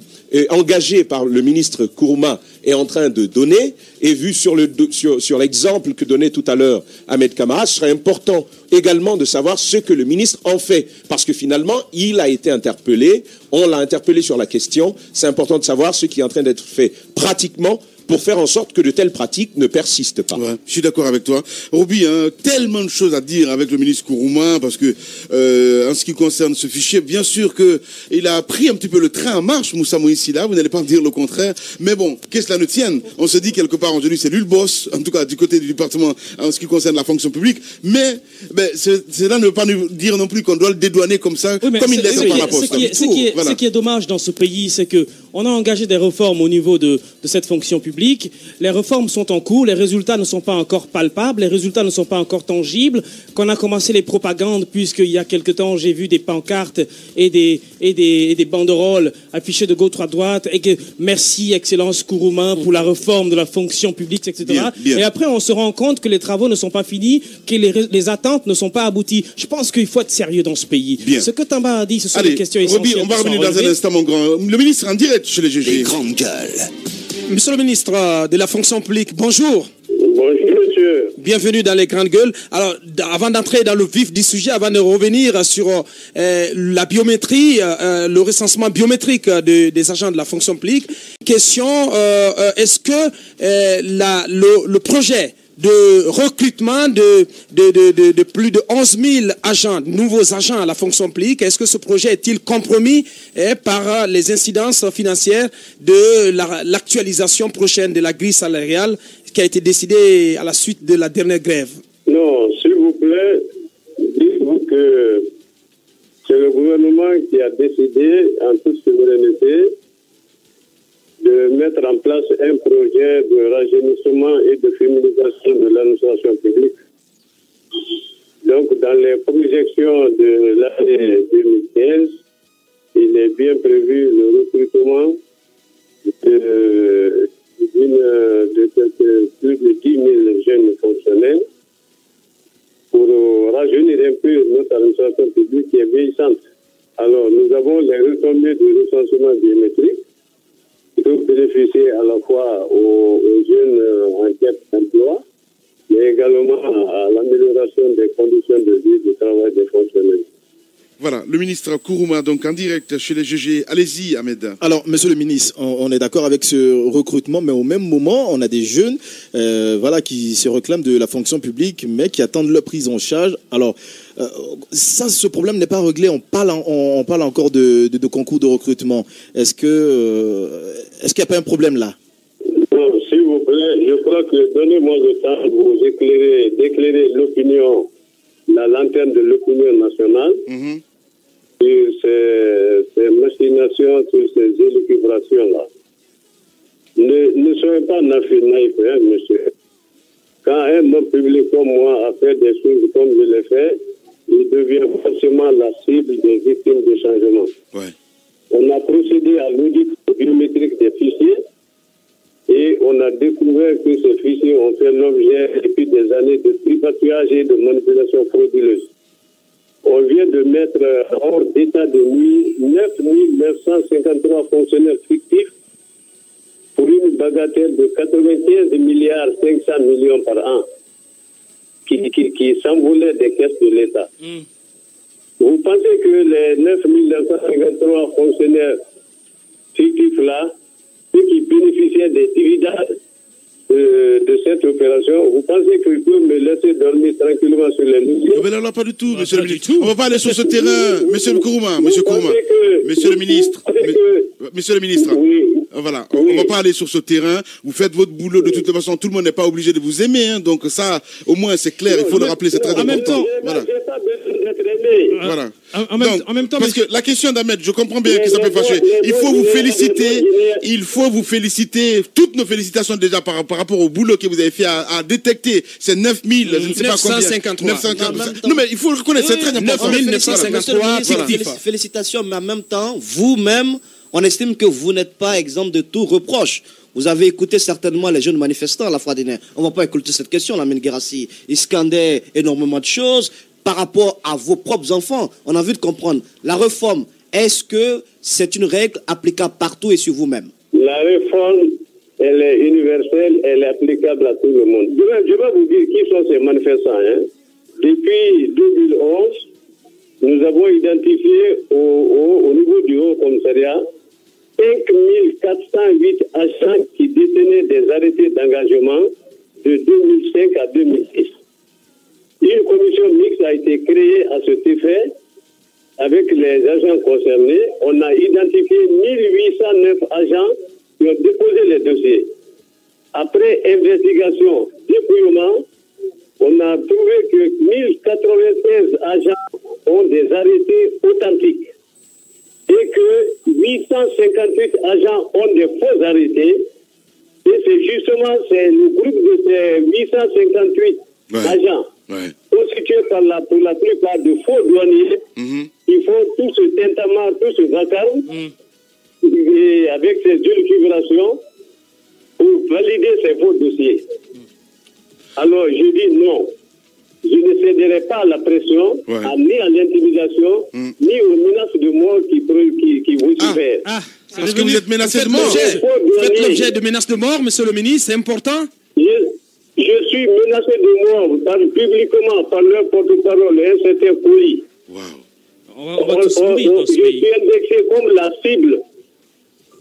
engagée par le ministre Kourouma est en train de donner, et vu sur l'exemple que donnait tout à l'heure Ahmed Camara, ce serait important également de savoir ce que le ministre en fait, parce que finalement, il a été interpellé, on l'a interpellé sur la question, c'est important de savoir ce qui est en train d'être fait pratiquement pour faire en sorte que de telles pratiques ne persistent pas. Ouais, je suis d'accord avec toi. Roby, tellement de choses à dire avec le ministre Kourouma, parce que en ce qui concerne ce fichier, bien sûr qu'il a pris un petit peu le train en marche, Moussa Moïsila, vous n'allez pas me dire le contraire, mais bon, qu'est-ce que cela ne tienne? On se dit quelque part aujourd'hui, c'est lui le boss, en tout cas du côté du département en ce qui concerne la fonction publique, mais cela ne veut pas nous dire non plus qu'on doit le dédouaner comme ça, comme il laisse par la poste. Ce qui est dommage dans ce pays, c'est que on a engagé des réformes au niveau de cette fonction publique. Les réformes sont en cours, les résultats ne sont pas encore palpables, les résultats ne sont pas encore tangibles. Qu'on a commencé les propagandes, puisqu'il y a quelque temps, j'ai vu des pancartes et des banderoles affichées de gauche à droite, et que merci, Excellence Kourouma, pour la réforme de la fonction publique, etc. Bien. Et après, on se rend compte que les travaux ne sont pas finis, que les attentes ne sont pas abouties. Je pense qu'il faut être sérieux dans ce pays. Bien. Ce que Tamba a dit, ce sont des questions essentielles. Roby, on va revenir dans un instant, mon grand. Le ministre en direct chez les GG. Les grandes gueules. Monsieur le ministre de la fonction publique, bonjour. Bonjour, monsieur. Bienvenue dans les grandes gueules. Alors, avant d'entrer dans le vif du sujet, avant de revenir sur la biométrie, le recensement biométrique des agents de la fonction publique, question, est-ce que le projet de recrutement de plus de 11 000 agents, nouveaux agents à la fonction publique, est-ce que ce projet est-il compromis par les incidences financières de l'actualisation prochaine de la grille salariale qui a été décidée à la suite de la dernière grève? Non, s'il vous plaît, dites-vous que c'est le gouvernement qui a décidé, en toute souveraineté, de mettre en place un projet de rajeunissement et de féminisation de l'administration publique. Donc, dans les projections de l'année 2015, il est bien prévu le recrutement de plus de 10 000 jeunes fonctionnaires pour rajeunir un peu notre administration publique qui est vieillissante. Alors, nous avons les retombées du recensement biométrique qui peuvent bénéficier à la fois aux jeunes en quête d'emploi, mais également à l'amélioration des conditions de vie du travail des fonctionnaires. Voilà, le ministre Kourouma, donc en direct chez les GG. Allez-y, Ahmed. Alors, monsieur le ministre, on est d'accord avec ce recrutement, mais au même moment, on a des jeunes qui se réclament de la fonction publique, mais qui attendent leur prise en charge. Alors, ce problème n'est pas réglé. On parle encore de concours de recrutement. Est-ce qu'il n'y a pas un problème là? Non, s'il vous plaît, je crois que donnez-moi le temps de d'éclairer l'opinion, la lanterne de l'opinion nationale. Sur ces machinations, sur ces élucubrations-là. Ne soyez pas naïf, monsieur. quand un homme public comme moi a fait des choses comme je l'ai fait, il devient forcément la cible des victimes de changement. Ouais. On a procédé à l'audit biométrique des fichiers et on a découvert que ces fichiers ont fait l'objet depuis des années de tripatouillage et de manipulation frauduleuse. On vient de mettre hors d'état de nuit 9 953 fonctionnaires fictifs pour une bagatelle de 95 milliards 500 millions par an qui s'envolaient des caisses de l'État. Vous pensez que les 9 953 fonctionnaires fictifs-là, ceux qui bénéficiaient des dividendes de cette opération, vous pensez qu'ils peuvent me laisser dormir tranquillement sur les lignes? Mais là, pas du tout, monsieur le ministre. On va pas aller sur ce terrain, monsieur Kourouma, monsieur le ministre. Monsieur le ministre, voilà, on va pas aller sur ce terrain. Vous faites votre boulot de toute façon. Tout le monde n'est pas obligé de vous aimer, hein, donc ça, au moins, c'est clair. Il faut le rappeler, c'est très important. En même temps, voilà. Voilà. En même temps, parce que la question d'Ahmed, je comprends bien que ça peut fâcher. Il faut vous féliciter. Il faut vous féliciter. Toutes nos félicitations déjà par rapport au boulot que vous avez fait à détecter ces 9000, je ne sais pas combien. 953. Non, mais il faut le reconnaître, c'est très important. 9953. Félicitations, mais en même temps, vous-même, on estime que vous n'êtes pas exempt de tout reproche. Vous avez écouté certainement les jeunes manifestants la fois dernière. On ne va pas écouter cette question, Lamine Guirassy. Ils scandaient énormément de choses par rapport à vos propres enfants. On a envie de comprendre. La réforme, est-ce que c'est une règle applicable partout et sur vous-même? La réforme, elle est universelle, elle est applicable à tout le monde. Je vais vous dire qui sont ces manifestants. Depuis 2011, nous avons identifié au niveau du Haut Commissariat 5408 agents qui détenaient des arrêtés d'engagement de 2005 à 2006. Une commission mixte a été créée à cet effet avec les agents concernés. On a identifié 1809 agents qui ont déposé les dossiers. Après investigation, dépouillement, on a trouvé que 1096 agents ont des arrêtés authentiques et que 858 agents ont des faux arrêtés. Et c'est justement le groupe de ces 858 agents constitués pour la plupart de faux douaniers qui font tout ce tintamarre, tout ce vacarme et avec ces élucubrations pour valider ces faux dossiers. Alors je dis non. Je ne céderai pas à la pression, ni à l'intimidation, ni aux menaces de mort qui vous subissent. Parce que vous êtes menacé de mort. Faites l'objet de menaces de mort, monsieur le ministre, c'est important. Je suis menacé de mort publiquement par leur porte-parole, un certain Koui. Je suis indexé comme la cible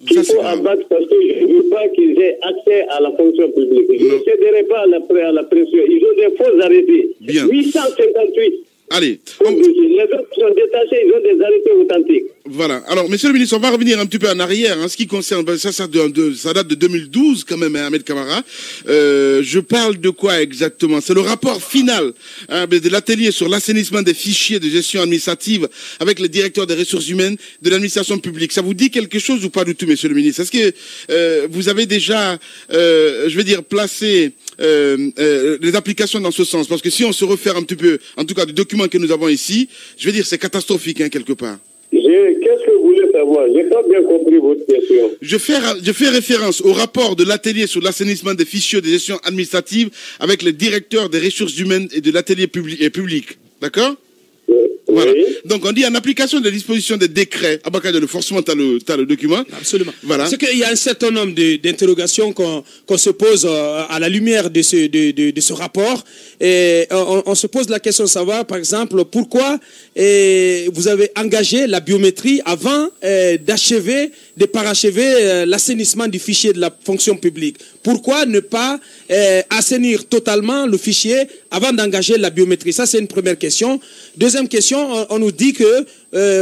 qu'il faut abattre parce que je ne veux pas qu'ils aient accès à la fonction publique. Je ne céderai pas à la pression. Ils ont des faux arrêtés. 858. Allez. Les autres sont détachés, ils ont des arrêtés authentiques. Voilà. Alors, monsieur le ministre, on va revenir un petit peu en arrière. En ce qui concerne, ça date de 2012 quand même, Ahmed Camara. Je parle de quoi exactement? C'est le rapport final de l'atelier sur l'assainissement des fichiers de gestion administrative avec le directeur des ressources humaines de l'administration publique. Ça vous dit quelque chose ou pas du tout, monsieur le ministre? Est-ce que vous avez déjà, je vais dire, placé les applications dans ce sens? Parce que si on se réfère un petit peu, en tout cas, du document que nous avons ici, je vais dire, c'est catastrophique, quelque part. Qu'est-ce que vous voulez savoir? J'ai pas bien compris votre question. Je fais référence au rapport de l'atelier sur l'assainissement des fichiers de gestion administrative avec le directeur des ressources humaines et de l'atelier public. D'accord? Voilà. Donc on dit en application des dispositions des décrets, Abakadjalo, forcément tu as le document. Absolument. Voilà. C'est qu'il y a un certain nombre d'interrogations qu'on se pose à la lumière de ce rapport. Et on se pose la question de savoir, par exemple, pourquoi vous avez engagé la biométrie avant de parachever l'assainissement du fichier de la fonction publique. Pourquoi ne pas assainir totalement le fichier avant d'engager la biométrie? Ça, c'est une première question. Deuxième question, on nous dit que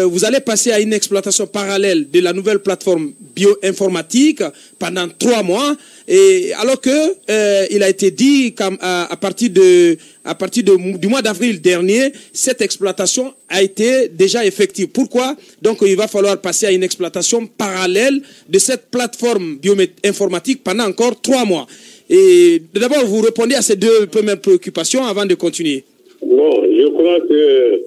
vous allez passer à une exploitation parallèle de la nouvelle plateforme bioinformatique pendant 3 mois, et alors que il a été dit qu'à partir du mois d'avril dernier, cette exploitation a été déjà effective. Pourquoi? Donc il va falloir passer à une exploitation parallèle de cette plateforme bioinformatique pendant encore 3 mois. Et d'abord, vous répondez à ces deux premières préoccupations avant de continuer. Bon, je crois que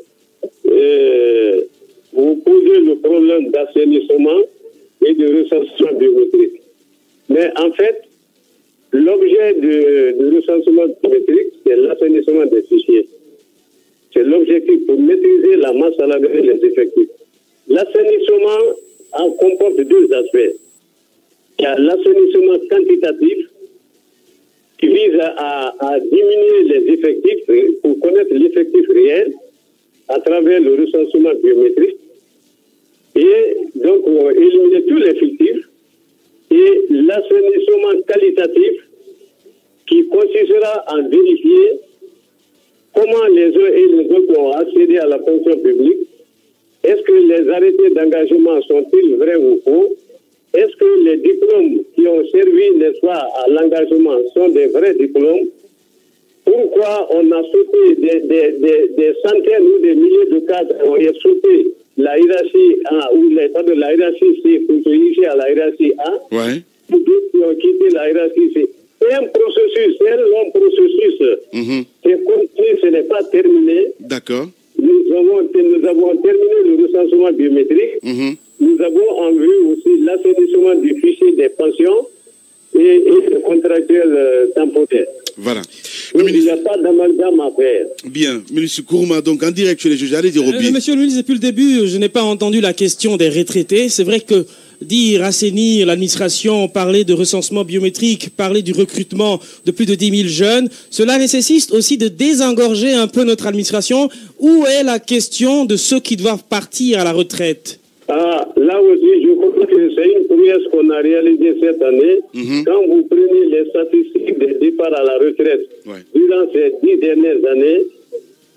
vous posez le problème d'assainissement et de recensement biométrique. Mais en fait, l'objet de recensement biométrique, c'est l'assainissement des fichiers. C'est l'objectif pour maîtriser la masse salariale et les effectifs. L'assainissement en comporte deux aspects. Il y a l'assainissement quantitatif qui vise à diminuer les effectifs pour connaître l'effectif réel à travers le recensement biométrique et donc éliminer tous les fictifs, et l'assainissement qualitatif qui consistera à vérifier comment les uns et les autres ont accédé à la fonction publique. Est-ce que les arrêtés d'engagement sont-ils vrais ou faux? Est-ce que les diplômes qui ont servi, n'est-ce pas, à l'engagement sont des vrais diplômes? Pourquoi on a sauté des centaines ou des milliers de cadres, on a sauté la hiérarchie A, ou la hiérarchie C pour se diriger à la hiérarchie A, pour d'autres qui ont quitté la hiérarchie C. C'est un processus, c'est un long processus. C'est continué, ce n'est pas terminé. D'accord. Nous avons terminé le recensement biométrique. Nous avons en vue aussi l'assainissement du fichier des pensions et des contractuels temporaires. Voilà. Donc, il n'y a pas d'amalgame à faire. Bien. Ministre Kourouma, donc en direct chez les juges. Allez-y, Roby. Monsieur le ministre, depuis le début, je n'ai pas entendu la question des retraités. C'est vrai que dire assainir l'administration, parler de recensement biométrique, parler du recrutement de plus de 10 000 jeunes, cela nécessite aussi de désengorger un peu notre administration. Où est la question de ceux qui doivent partir à la retraite? Là aussi, je crois que c'est une prouesse qu'on a réalisée cette année. Quand vous prenez les statistiques des départs à la retraite, durant ces 10 dernières années,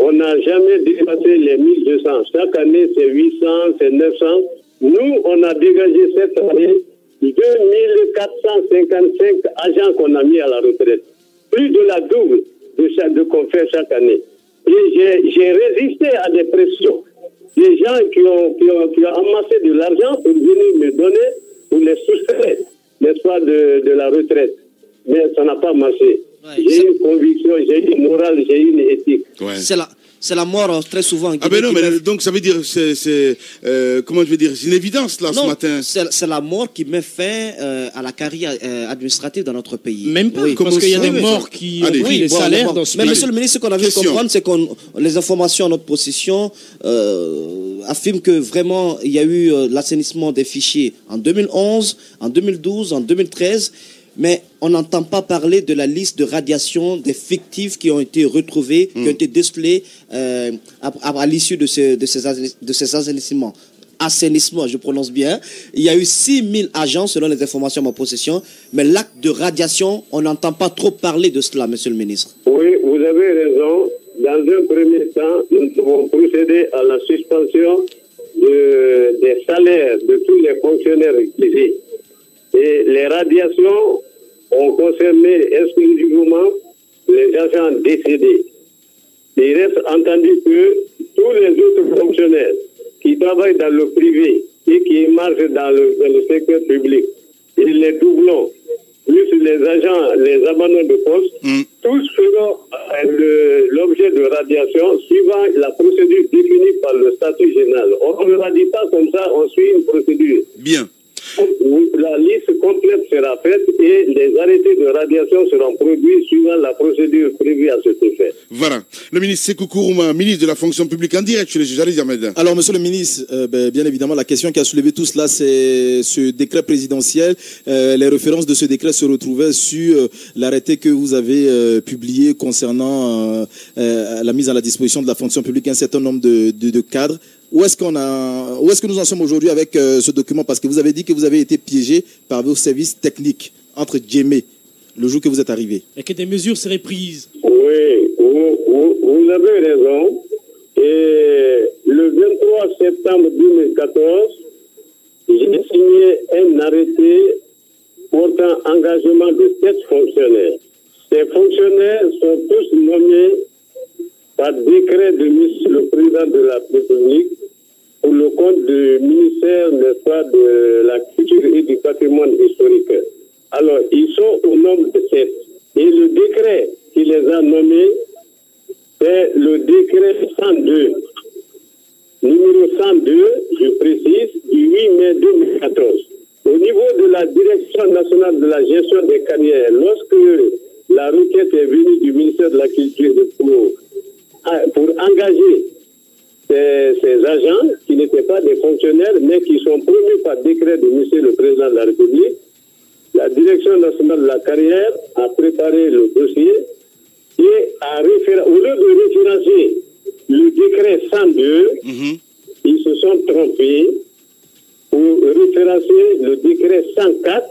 on n'a jamais dépassé les 1200. Chaque année, c'est 800, c'est 900. Nous, on a dégagé cette année 2455 agents qu'on a mis à la retraite. Plus de la double de qu'on fait chaque année. Et j'ai résisté à des pressions. Des gens qui ont amassé de l'argent pour venir me donner, pour les soustraire, n'est-ce pas, de la retraite. Mais ça n'a pas marché. J'ai une conviction, j'ai une morale, j'ai une éthique. C'est la mort très souvent. Ah ben non, mais donc ça veut dire, comment je vais dire, c'est une évidence là ce matin. C'est la mort qui met fin à la carrière administrative dans notre pays. Même pas, parce qu'il y a des morts qui ont pris les salaires dans ce pays. Mais monsieur le ministre, ce qu'on a vu comprendre, c'est que les informations à notre possession affirment que vraiment il y a eu l'assainissement des fichiers en 2011, en 2012, en 2013. Mais on n'entend pas parler de la liste de radiation des fictifs qui ont été retrouvés, qui ont été décelés à l'issue de ces assainissements. Assainissement, je prononce bien. Il y a eu 6000 agents selon les informations à ma possession, mais l'acte de radiation, on n'entend pas trop parler de cela, monsieur le ministre. Oui, vous avez raison. Dans un premier temps, nous devons procéder à la suspension des salaires de tous les fonctionnaires privés. Et les radiations ont concerné exclusivement les agents décédés. Il reste entendu que tous les autres fonctionnaires qui travaillent dans le privé et qui marchent dans le secteur public, et les doublons, plus les agents, les abandons de poste, tous feront l'objet de radiation suivant la procédure définie par le statut général. On ne radie pas comme ça, on suit une procédure. Bien. La liste complète sera faite et les arrêtés de radiation seront produits suivant la procédure prévue à cet effet. Voilà. Le ministre Sékou Kourouma, ministre de la fonction publique, en direct chez les juges. Allez, Ahmed. Alors, monsieur le ministre, bien évidemment, la question qui a soulevé tout cela, c'est ce décret présidentiel. Les références de ce décret se retrouvaient sur l'arrêté que vous avez publié concernant la mise à la disposition de la fonction publique un certain nombre de cadres. Où est-ce que nous en sommes aujourd'hui avec ce document? Parce que vous avez dit que vous avez été piégé par vos services techniques, entre guillemets, le jour que vous êtes arrivé. Et que des mesures seraient prises. Oui, vous avez raison. Et le 23 septembre 2014, j'ai signé un arrêté portant engagement de 7 fonctionnaires. Ces fonctionnaires sont tous nommés par décret de le président de la République pour le compte du ministère, n'est-ce pas, de la culture et du patrimoine historique. Alors, ils sont au nombre de 7. décret qui les a nommés, c'est le décret 102. Numéro 102, je précise, du 8 mai 2014. Au niveau de la Direction nationale de la gestion des carrières, lorsque la requête est venue du ministère de la Culture pour engager ces agents qui n'étaient pas des fonctionnaires, mais qui sont promus par décret de monsieur le Président de la République, la Direction nationale de la carrière a préparé le dossier et au lieu de référencer le décret 102, ils se sont trompés pour référencer le décret 104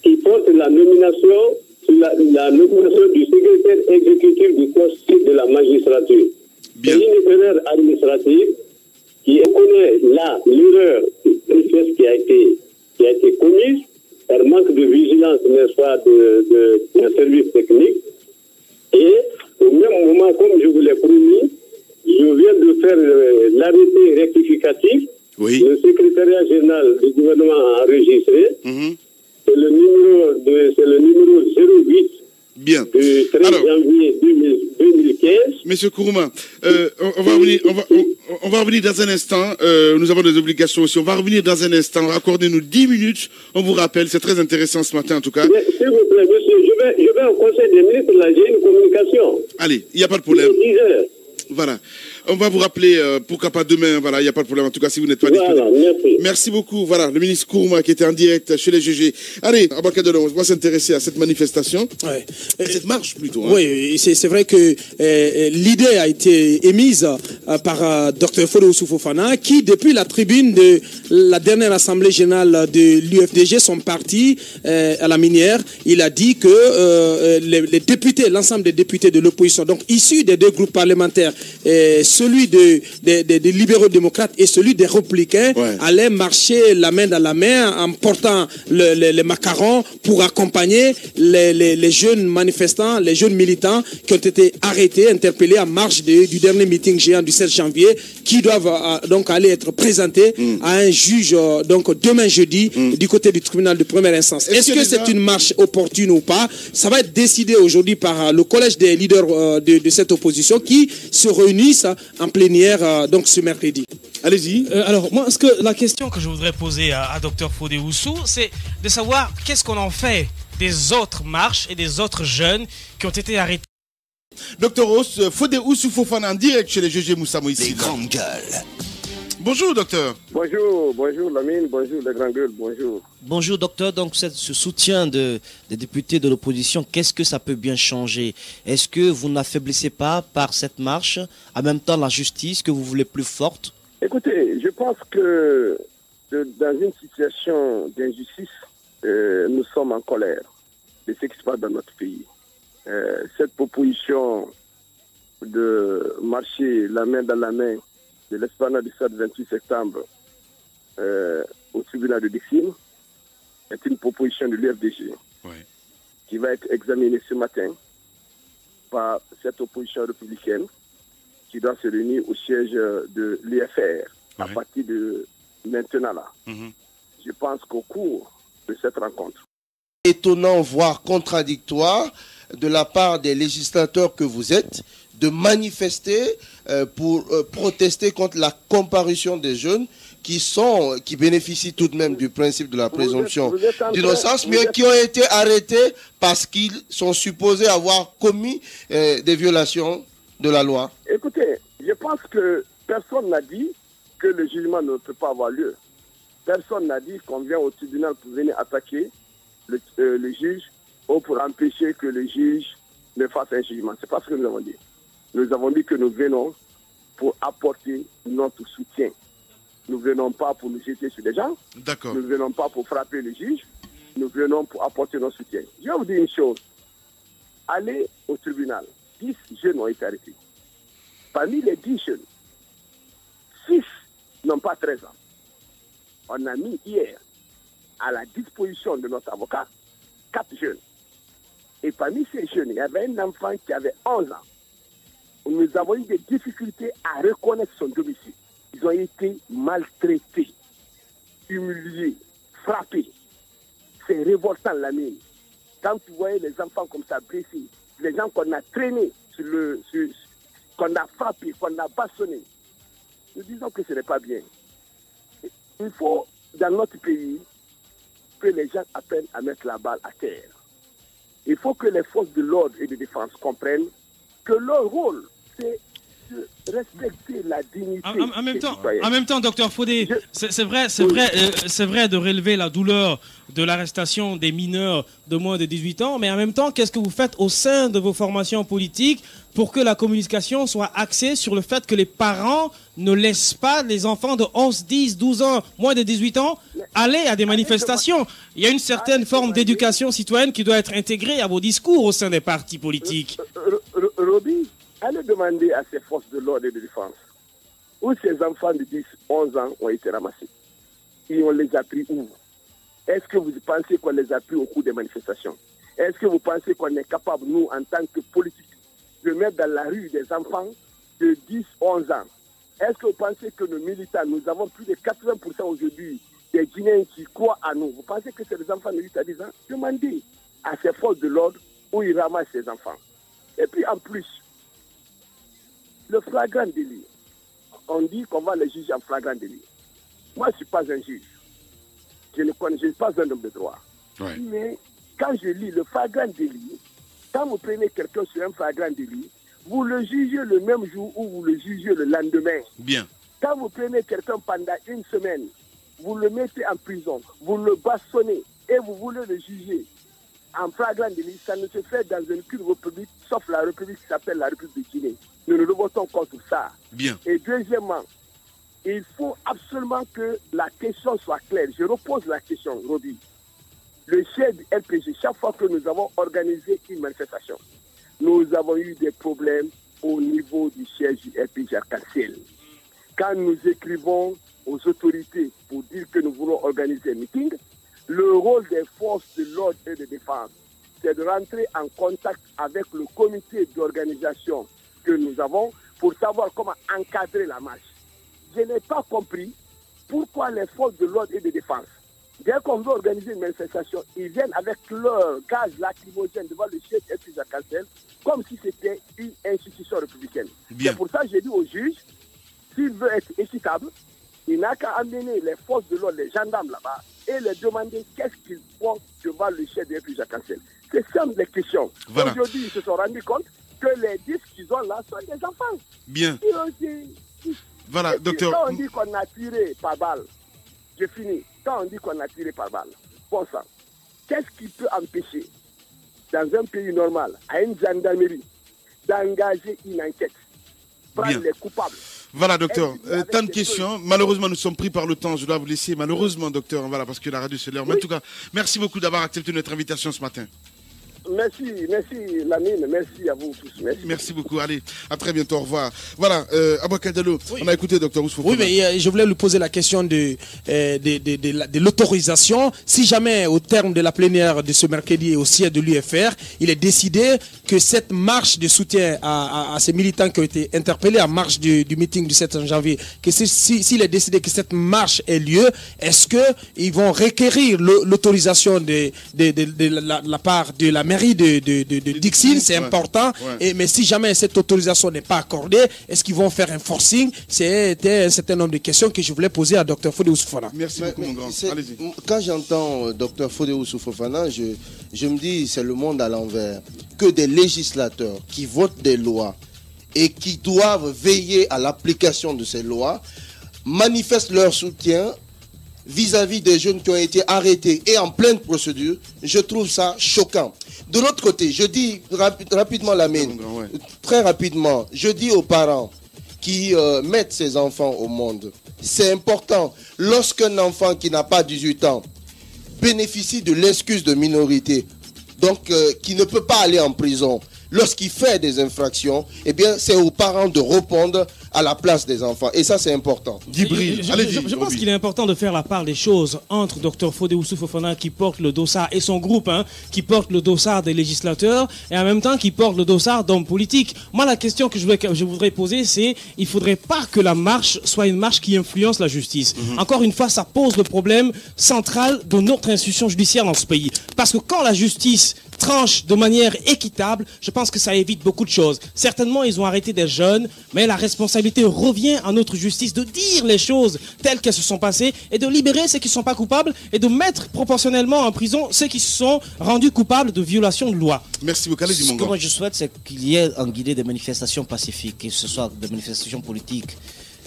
qui porte la nomination du secrétaire exécutif du Conseil de la magistrature. C'est une erreur administrative qui reconnaît là l'erreur qui a été commise par manque de vigilance, n'est-ce pas, d'un service technique. Et au même moment, comme je vous l'ai promis, je viens de faire l'arrêté rectificatif. Oui. Le secrétariat général du gouvernement a enregistré. C'est le numéro 08 Bien. du 13 janvier 2015. Monsieur Kourouma, on va revenir dans un instant. Nous avons des obligations aussi. On va revenir dans un instant. Accordez-nous 10 minutes. On vous rappelle, c'est très intéressant ce matin en tout cas. S'il vous plaît, monsieur, je vais au Conseil des ministres, là, j'ai une communication. Allez, il n'y a pas de problème. 10 heures. Voilà. On va vous rappeler, pourquoi pas demain, voilà, il n'y a pas de problème. En tout cas, si vous n'êtes pas disponible. Merci beaucoup. Voilà, le ministre Kourouma qui était en direct chez les GG. Allez, Abakadolo, on va s'intéresser à cette manifestation. Ouais. Cette marche plutôt. Hein. Oui, c'est vrai que l'idée a été émise par Dr Fodé Oussou-Fofana qui, depuis la tribune de la dernière assemblée générale de l'UFDG, son parti à la minière, il a dit que les députés, l'ensemble des députés de l'opposition, donc issus des deux groupes parlementaires, celui des libéraux démocrates et celui des républicains, allaient marcher la main dans la main en portant les macarons pour accompagner les jeunes manifestants, les jeunes militants qui ont été arrêtés, interpellés en marge du dernier meeting géant du 16 janvier, qui doivent donc aller être présentés à un juge donc demain jeudi du côté du tribunal de première instance. Est-ce que c'est une marche opportune ou pas? Ça va être décidé aujourd'hui par le collège des leaders de cette opposition qui se réunissent en plénière donc ce mercredi. Allez-y. Alors moi, la question que je voudrais poser à Dr Fodé Oussou, c'est de savoir qu'est-ce qu'on en fait des autres marches et des autres jeunes qui ont été arrêtés. Dr Fodé Oussou-Fofana en direct chez les GG Moussa Moïse. Les grandes gueules. Bonjour docteur. Bonjour Lamine, bonjour les grandes gueules, bonjour. Bonjour docteur, donc ce soutien des députés de l'opposition, qu'est-ce que ça peut bien changer? Est-ce que vous n'affaiblissez pas par cette marche, en même temps la justice que vous voulez plus forte? Écoutez, je pense que dans une situation d'injustice, nous sommes en colère de ce qui se passe dans notre pays. Cette proposition de marcher la main dans la main de l'esplanade du stade 28 septembre au tribunal de Dixine est une proposition de l'UFDG qui va être examinée ce matin par cette opposition républicaine qui doit se réunir au siège de l'UFR à partir de maintenant là. Je pense qu'au cours de cette rencontre, étonnant, voire contradictoire de la part des législateurs que vous êtes de manifester pour protester contre la comparution des jeunes qui bénéficient tout de même du principe de la présomption d'innocence, mais qui ont été arrêtés parce qu'ils sont supposés avoir commis des violations de la loi. Écoutez, je pense que personne n'a dit que le jugement ne peut pas avoir lieu. Personne n'a dit qu'on vient au tribunal pour venir attaquer le juge ou pour empêcher que le juge ne fasse un jugement. C'est pas ce que nous avons dit. Nous avons dit que nous venons pour apporter notre soutien. Nous ne venons pas pour nous jeter sur les gens. D'accord. Nous ne venons pas pour frapper le juge. Nous venons pour apporter notre soutien. Je vais vous dire une chose. Allez au tribunal. 10 jeunes ont été arrêtés. Parmi les 10 jeunes, 6 n'ont pas 13 ans. On a mis hier à la disposition de notre avocat 4 jeunes. Et parmi ces jeunes, il y avait un enfant qui avait 11 ans. Nous avons eu des difficultés à reconnaître son domicile. Ils ont été maltraités, humiliés, frappés. C'est révoltant, la mine. Quand tu voyais les enfants comme ça blessés, les gens qu'on a traînés, qu'on a frappés, qu'on a bastonnés. Nous disons que ce n'est pas bien. Il faut, dans notre pays, que les gens apprennent à mettre la balle à terre. Il faut que les forces de l'ordre et de défense comprennent que leur rôle, c'est de respecter la dignité en même temps, docteur Fodé, c'est vrai de relever la douleur de l'arrestation des mineurs de moins de 18 ans, mais en même temps, qu'est-ce que vous faites au sein de vos formations politiques pour que la communication soit axée sur le fait que les parents ne laissent pas les enfants de 11, 10, 12 ans, moins de 18 ans, aller à des manifestations? Il y a une certaine forme d'éducation citoyenne qui doit être intégrée à vos discours au sein des partis politiques. Roby, allez demander à ces forces de l'ordre et de défense où ces enfants de 10, 11 ans ont été ramassés. Et on les a pris où? Est-ce que vous pensez qu'on les a pris au cours des manifestations? Est-ce que vous pensez qu'on est capable, nous, en tant que politiques, de mettre dans la rue des enfants de 10, 11 ans? Est-ce que vous pensez que nos militants, nous avons plus de 80% aujourd'hui des Guinéens qui croient à nous? Vous pensez que c'est des enfants de 8 à 10 ans? Demandez à ces forces de l'ordre où ils ramassent ces enfants. Et puis en plus, le flagrant délit, on dit qu'on va les juger en flagrant délit. Moi, je ne suis pas un juge. Je ne suis pas un homme de droit. Ouais. Mais quand je lis le flagrant délit, quand vous prenez quelqu'un sur un flagrant délit, vous le jugez le même jour ou vous le jugez le lendemain. Bien. Quand vous prenez quelqu'un pendant une semaine, vous le mettez en prison, vous le bastonnez et vous voulez le juger en flagrant délit, ça ne se fait dans aucune république, sauf la république qui s'appelle la République de Guinée. Nous nous votons contre ça. Bien. Et deuxièmement, il faut absolument que la question soit claire. Je repose la question, Roby. Le chef du RPG, chaque fois que nous avons organisé une manifestation, nous avons eu des problèmes au niveau du siège du RPG à Cassel. Quand nous écrivons aux autorités pour dire que nous voulons organiser un meeting, le rôle des forces de l'ordre et de défense, c'est de rentrer en contact avec le comité d'organisation que nous avons pour savoir comment encadrer la marche. Je n'ai pas compris pourquoi les forces de l'ordre et de défense, dès qu'on veut organiser une manifestation, ils viennent avec leur gaz lacrymogène devant le chef et à Cancel, comme si c'était une institution républicaine. C'est pour ça que j'ai dit au juge, s'il veut être équitable, il n'a qu'à amener les forces de l'ordre, les gendarmes là-bas, et leur demander qu'est-ce qu'ils font devant le chef de à Cancel. C'est simple les questions. Voilà. Aujourd'hui, ils se sont rendus compte que les 10 qu'ils ont là sont des enfants. Bien. Voilà, docteur. Quand on dit qu'on a tiré par balle, je finis. Quand on dit qu'on a tiré par balle, bon sang, qu'est-ce qui peut empêcher, dans un pays normal, à une gendarmerie, d'engager une enquête, prendre les coupables? Voilà, docteur. Tant de questions. Malheureusement, nous sommes pris par le temps. Je dois vous laisser. Malheureusement, docteur. Voilà, parce que la radio c'est l'heure. Mais en tout cas, merci beaucoup d'avoir accepté notre invitation ce matin. Merci Lamine, merci à vous tous. Merci beaucoup. Allez, à très bientôt. Au revoir. Voilà, Aboubacar Diallo, on a écouté Dr Ousfou. Oui, mais je voulais lui poser la question de l'autorisation. Si jamais, au terme de la plénière de ce mercredi au siège de l'UFR, il est décidé que cette marche de soutien à ces militants qui ont été interpellés en marche du meeting du 7 janvier, que s'il est décidé que cette marche ait lieu, est-ce qu'ils vont requérir l'autorisation de la part de la mairie de Dixine? C'est important. Ouais. Mais si jamais cette autorisation n'est pas accordée, est-ce qu'ils vont faire un forcing? C'était un certain nombre de questions que je voulais poser à Dr Fodé Ousfou-Fofana. Merci beaucoup, mon grand. Allez-y. Quand j'entends Dr Fodé Ousfou-Fofana, je me dis c'est le monde à l'envers. Que des législateurs qui votent des lois et qui doivent veiller à l'application de ces lois manifestent leur soutien vis-à-vis des jeunes qui ont été arrêtés et en pleine procédure. Je trouve ça choquant. De l'autre côté, je dis rapidement Lamine, très rapidement, je dis aux parents qui mettent ces enfants au monde, c'est important, lorsqu'un enfant qui n'a pas 18 ans bénéficie de l'excuse de minorité, donc qui ne peut pas aller en prison, lorsqu'il fait des infractions, eh bien c'est aux parents de répondre à la place des enfants. Et ça, c'est important. Je pense qu'il est important de faire la part des choses entre Dr Fodé Oussou Fofana qui porte le dossard et son groupe qui porte le dossard des législateurs et en même temps qui porte le dossard d'hommes politiques. Moi, la question que je voudrais poser, c'est il ne faudrait pas que la marche soit une marche qui influence la justice. Encore une fois, ça pose le problème central de notre institution judiciaire dans ce pays. Parce que quand la justice tranche de manière équitable, je pense que ça évite beaucoup de choses. Certainement, ils ont arrêté des jeunes, mais la responsabilité revient à notre justice de dire les choses telles qu'elles se sont passées et de libérer ceux qui ne sont pas coupables et de mettre proportionnellement en prison ceux qui se sont rendus coupables de violation de loi. Merci beaucoup. Ce que moi je souhaite, c'est qu'il y ait en Guinée des manifestations pacifiques, que ce soit des manifestations politiques,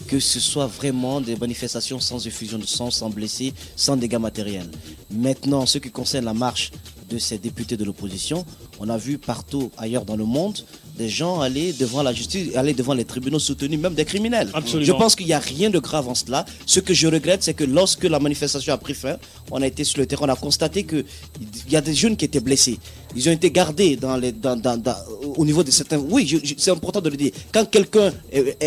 que ce soit vraiment des manifestations sans effusion de sang, sans blessés, sans dégâts matériels. Maintenant, ce qui concerne la marche de ces députés de l'opposition, on a vu partout ailleurs dans le monde des gens aller devant la justice, aller devant les tribunaux soutenus, même des criminels. Absolument. Je pense qu'il n'y a rien de grave en cela. Ce que je regrette, c'est que lorsque la manifestation a pris fin, on a été sur le terrain, on a constaté qu'il y a des jeunes qui étaient blessés. Ils ont été gardés au niveau de certains... Oui, c'est important de le dire. Quand quelqu'un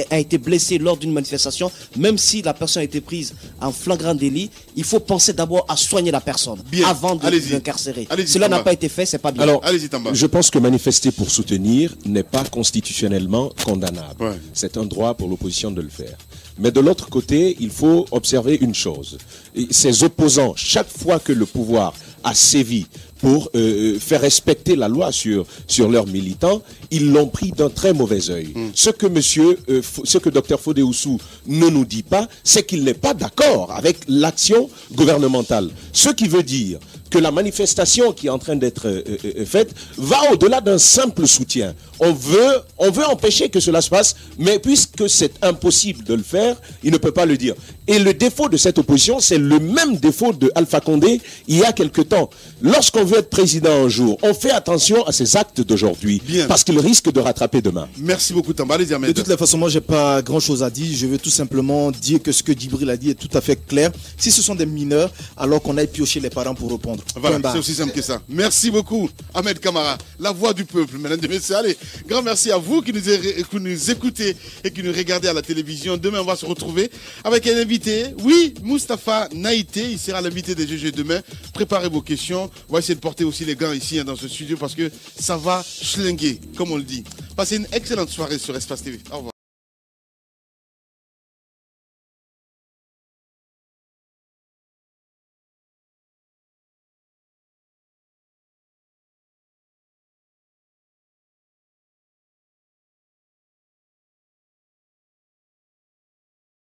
a été blessé lors d'une manifestation, même si la personne a été prise en flagrant délit, il faut penser d'abord à soigner la personne avant de l'incarcérer. Cela n'a pas été fait, c'est pas bien. Alors, je pense que manifester pour soutenir n'est pas constitutionnellement condamnable. Ouais. C'est un droit pour l'opposition de le faire. Mais de l'autre côté, il faut observer une chose. Ces opposants, chaque fois que le pouvoir a sévi pour faire respecter la loi sur leurs militants, ils l'ont pris d'un très mauvais œil. Ce que Dr Fodé Oussou ne nous dit pas, c'est qu'il n'est pas d'accord avec l'action gouvernementale. Ce qui veut dire que la manifestation qui est en train d'être faite va au-delà d'un simple soutien. On veut empêcher que cela se passe, mais puisque c'est impossible de le faire, il ne peut pas le dire. Et le défaut de cette opposition, c'est le même défaut de Alpha Condé il y a quelque temps. Lorsqu'on veut être président un jour, on fait attention à ses actes d'aujourd'hui, parce qu'il risque de rattraper demain. Merci beaucoup, Tamba. De toutes les façons, moi, j'ai pas grand-chose à dire. Je veux tout simplement dire que ce que Djibril a dit est tout à fait clair. Si ce sont des mineurs, alors qu'on aille piocher les parents pour répondre. Voilà, c'est aussi simple que ça. Merci beaucoup, Ahmed Kamara, la voix du peuple, mesdames et messieurs. Allez, grand merci à vous qui nous écoutez et qui nous regardez à la télévision. Demain, on va se retrouver avec un invité. Oui, Moustapha Naïté, il sera l'invité des GG demain. Préparez vos questions. On va essayer de porter aussi les gants ici dans ce studio parce que ça va schlinguer, comme on le dit. Passez une excellente soirée sur Espace TV. Au revoir.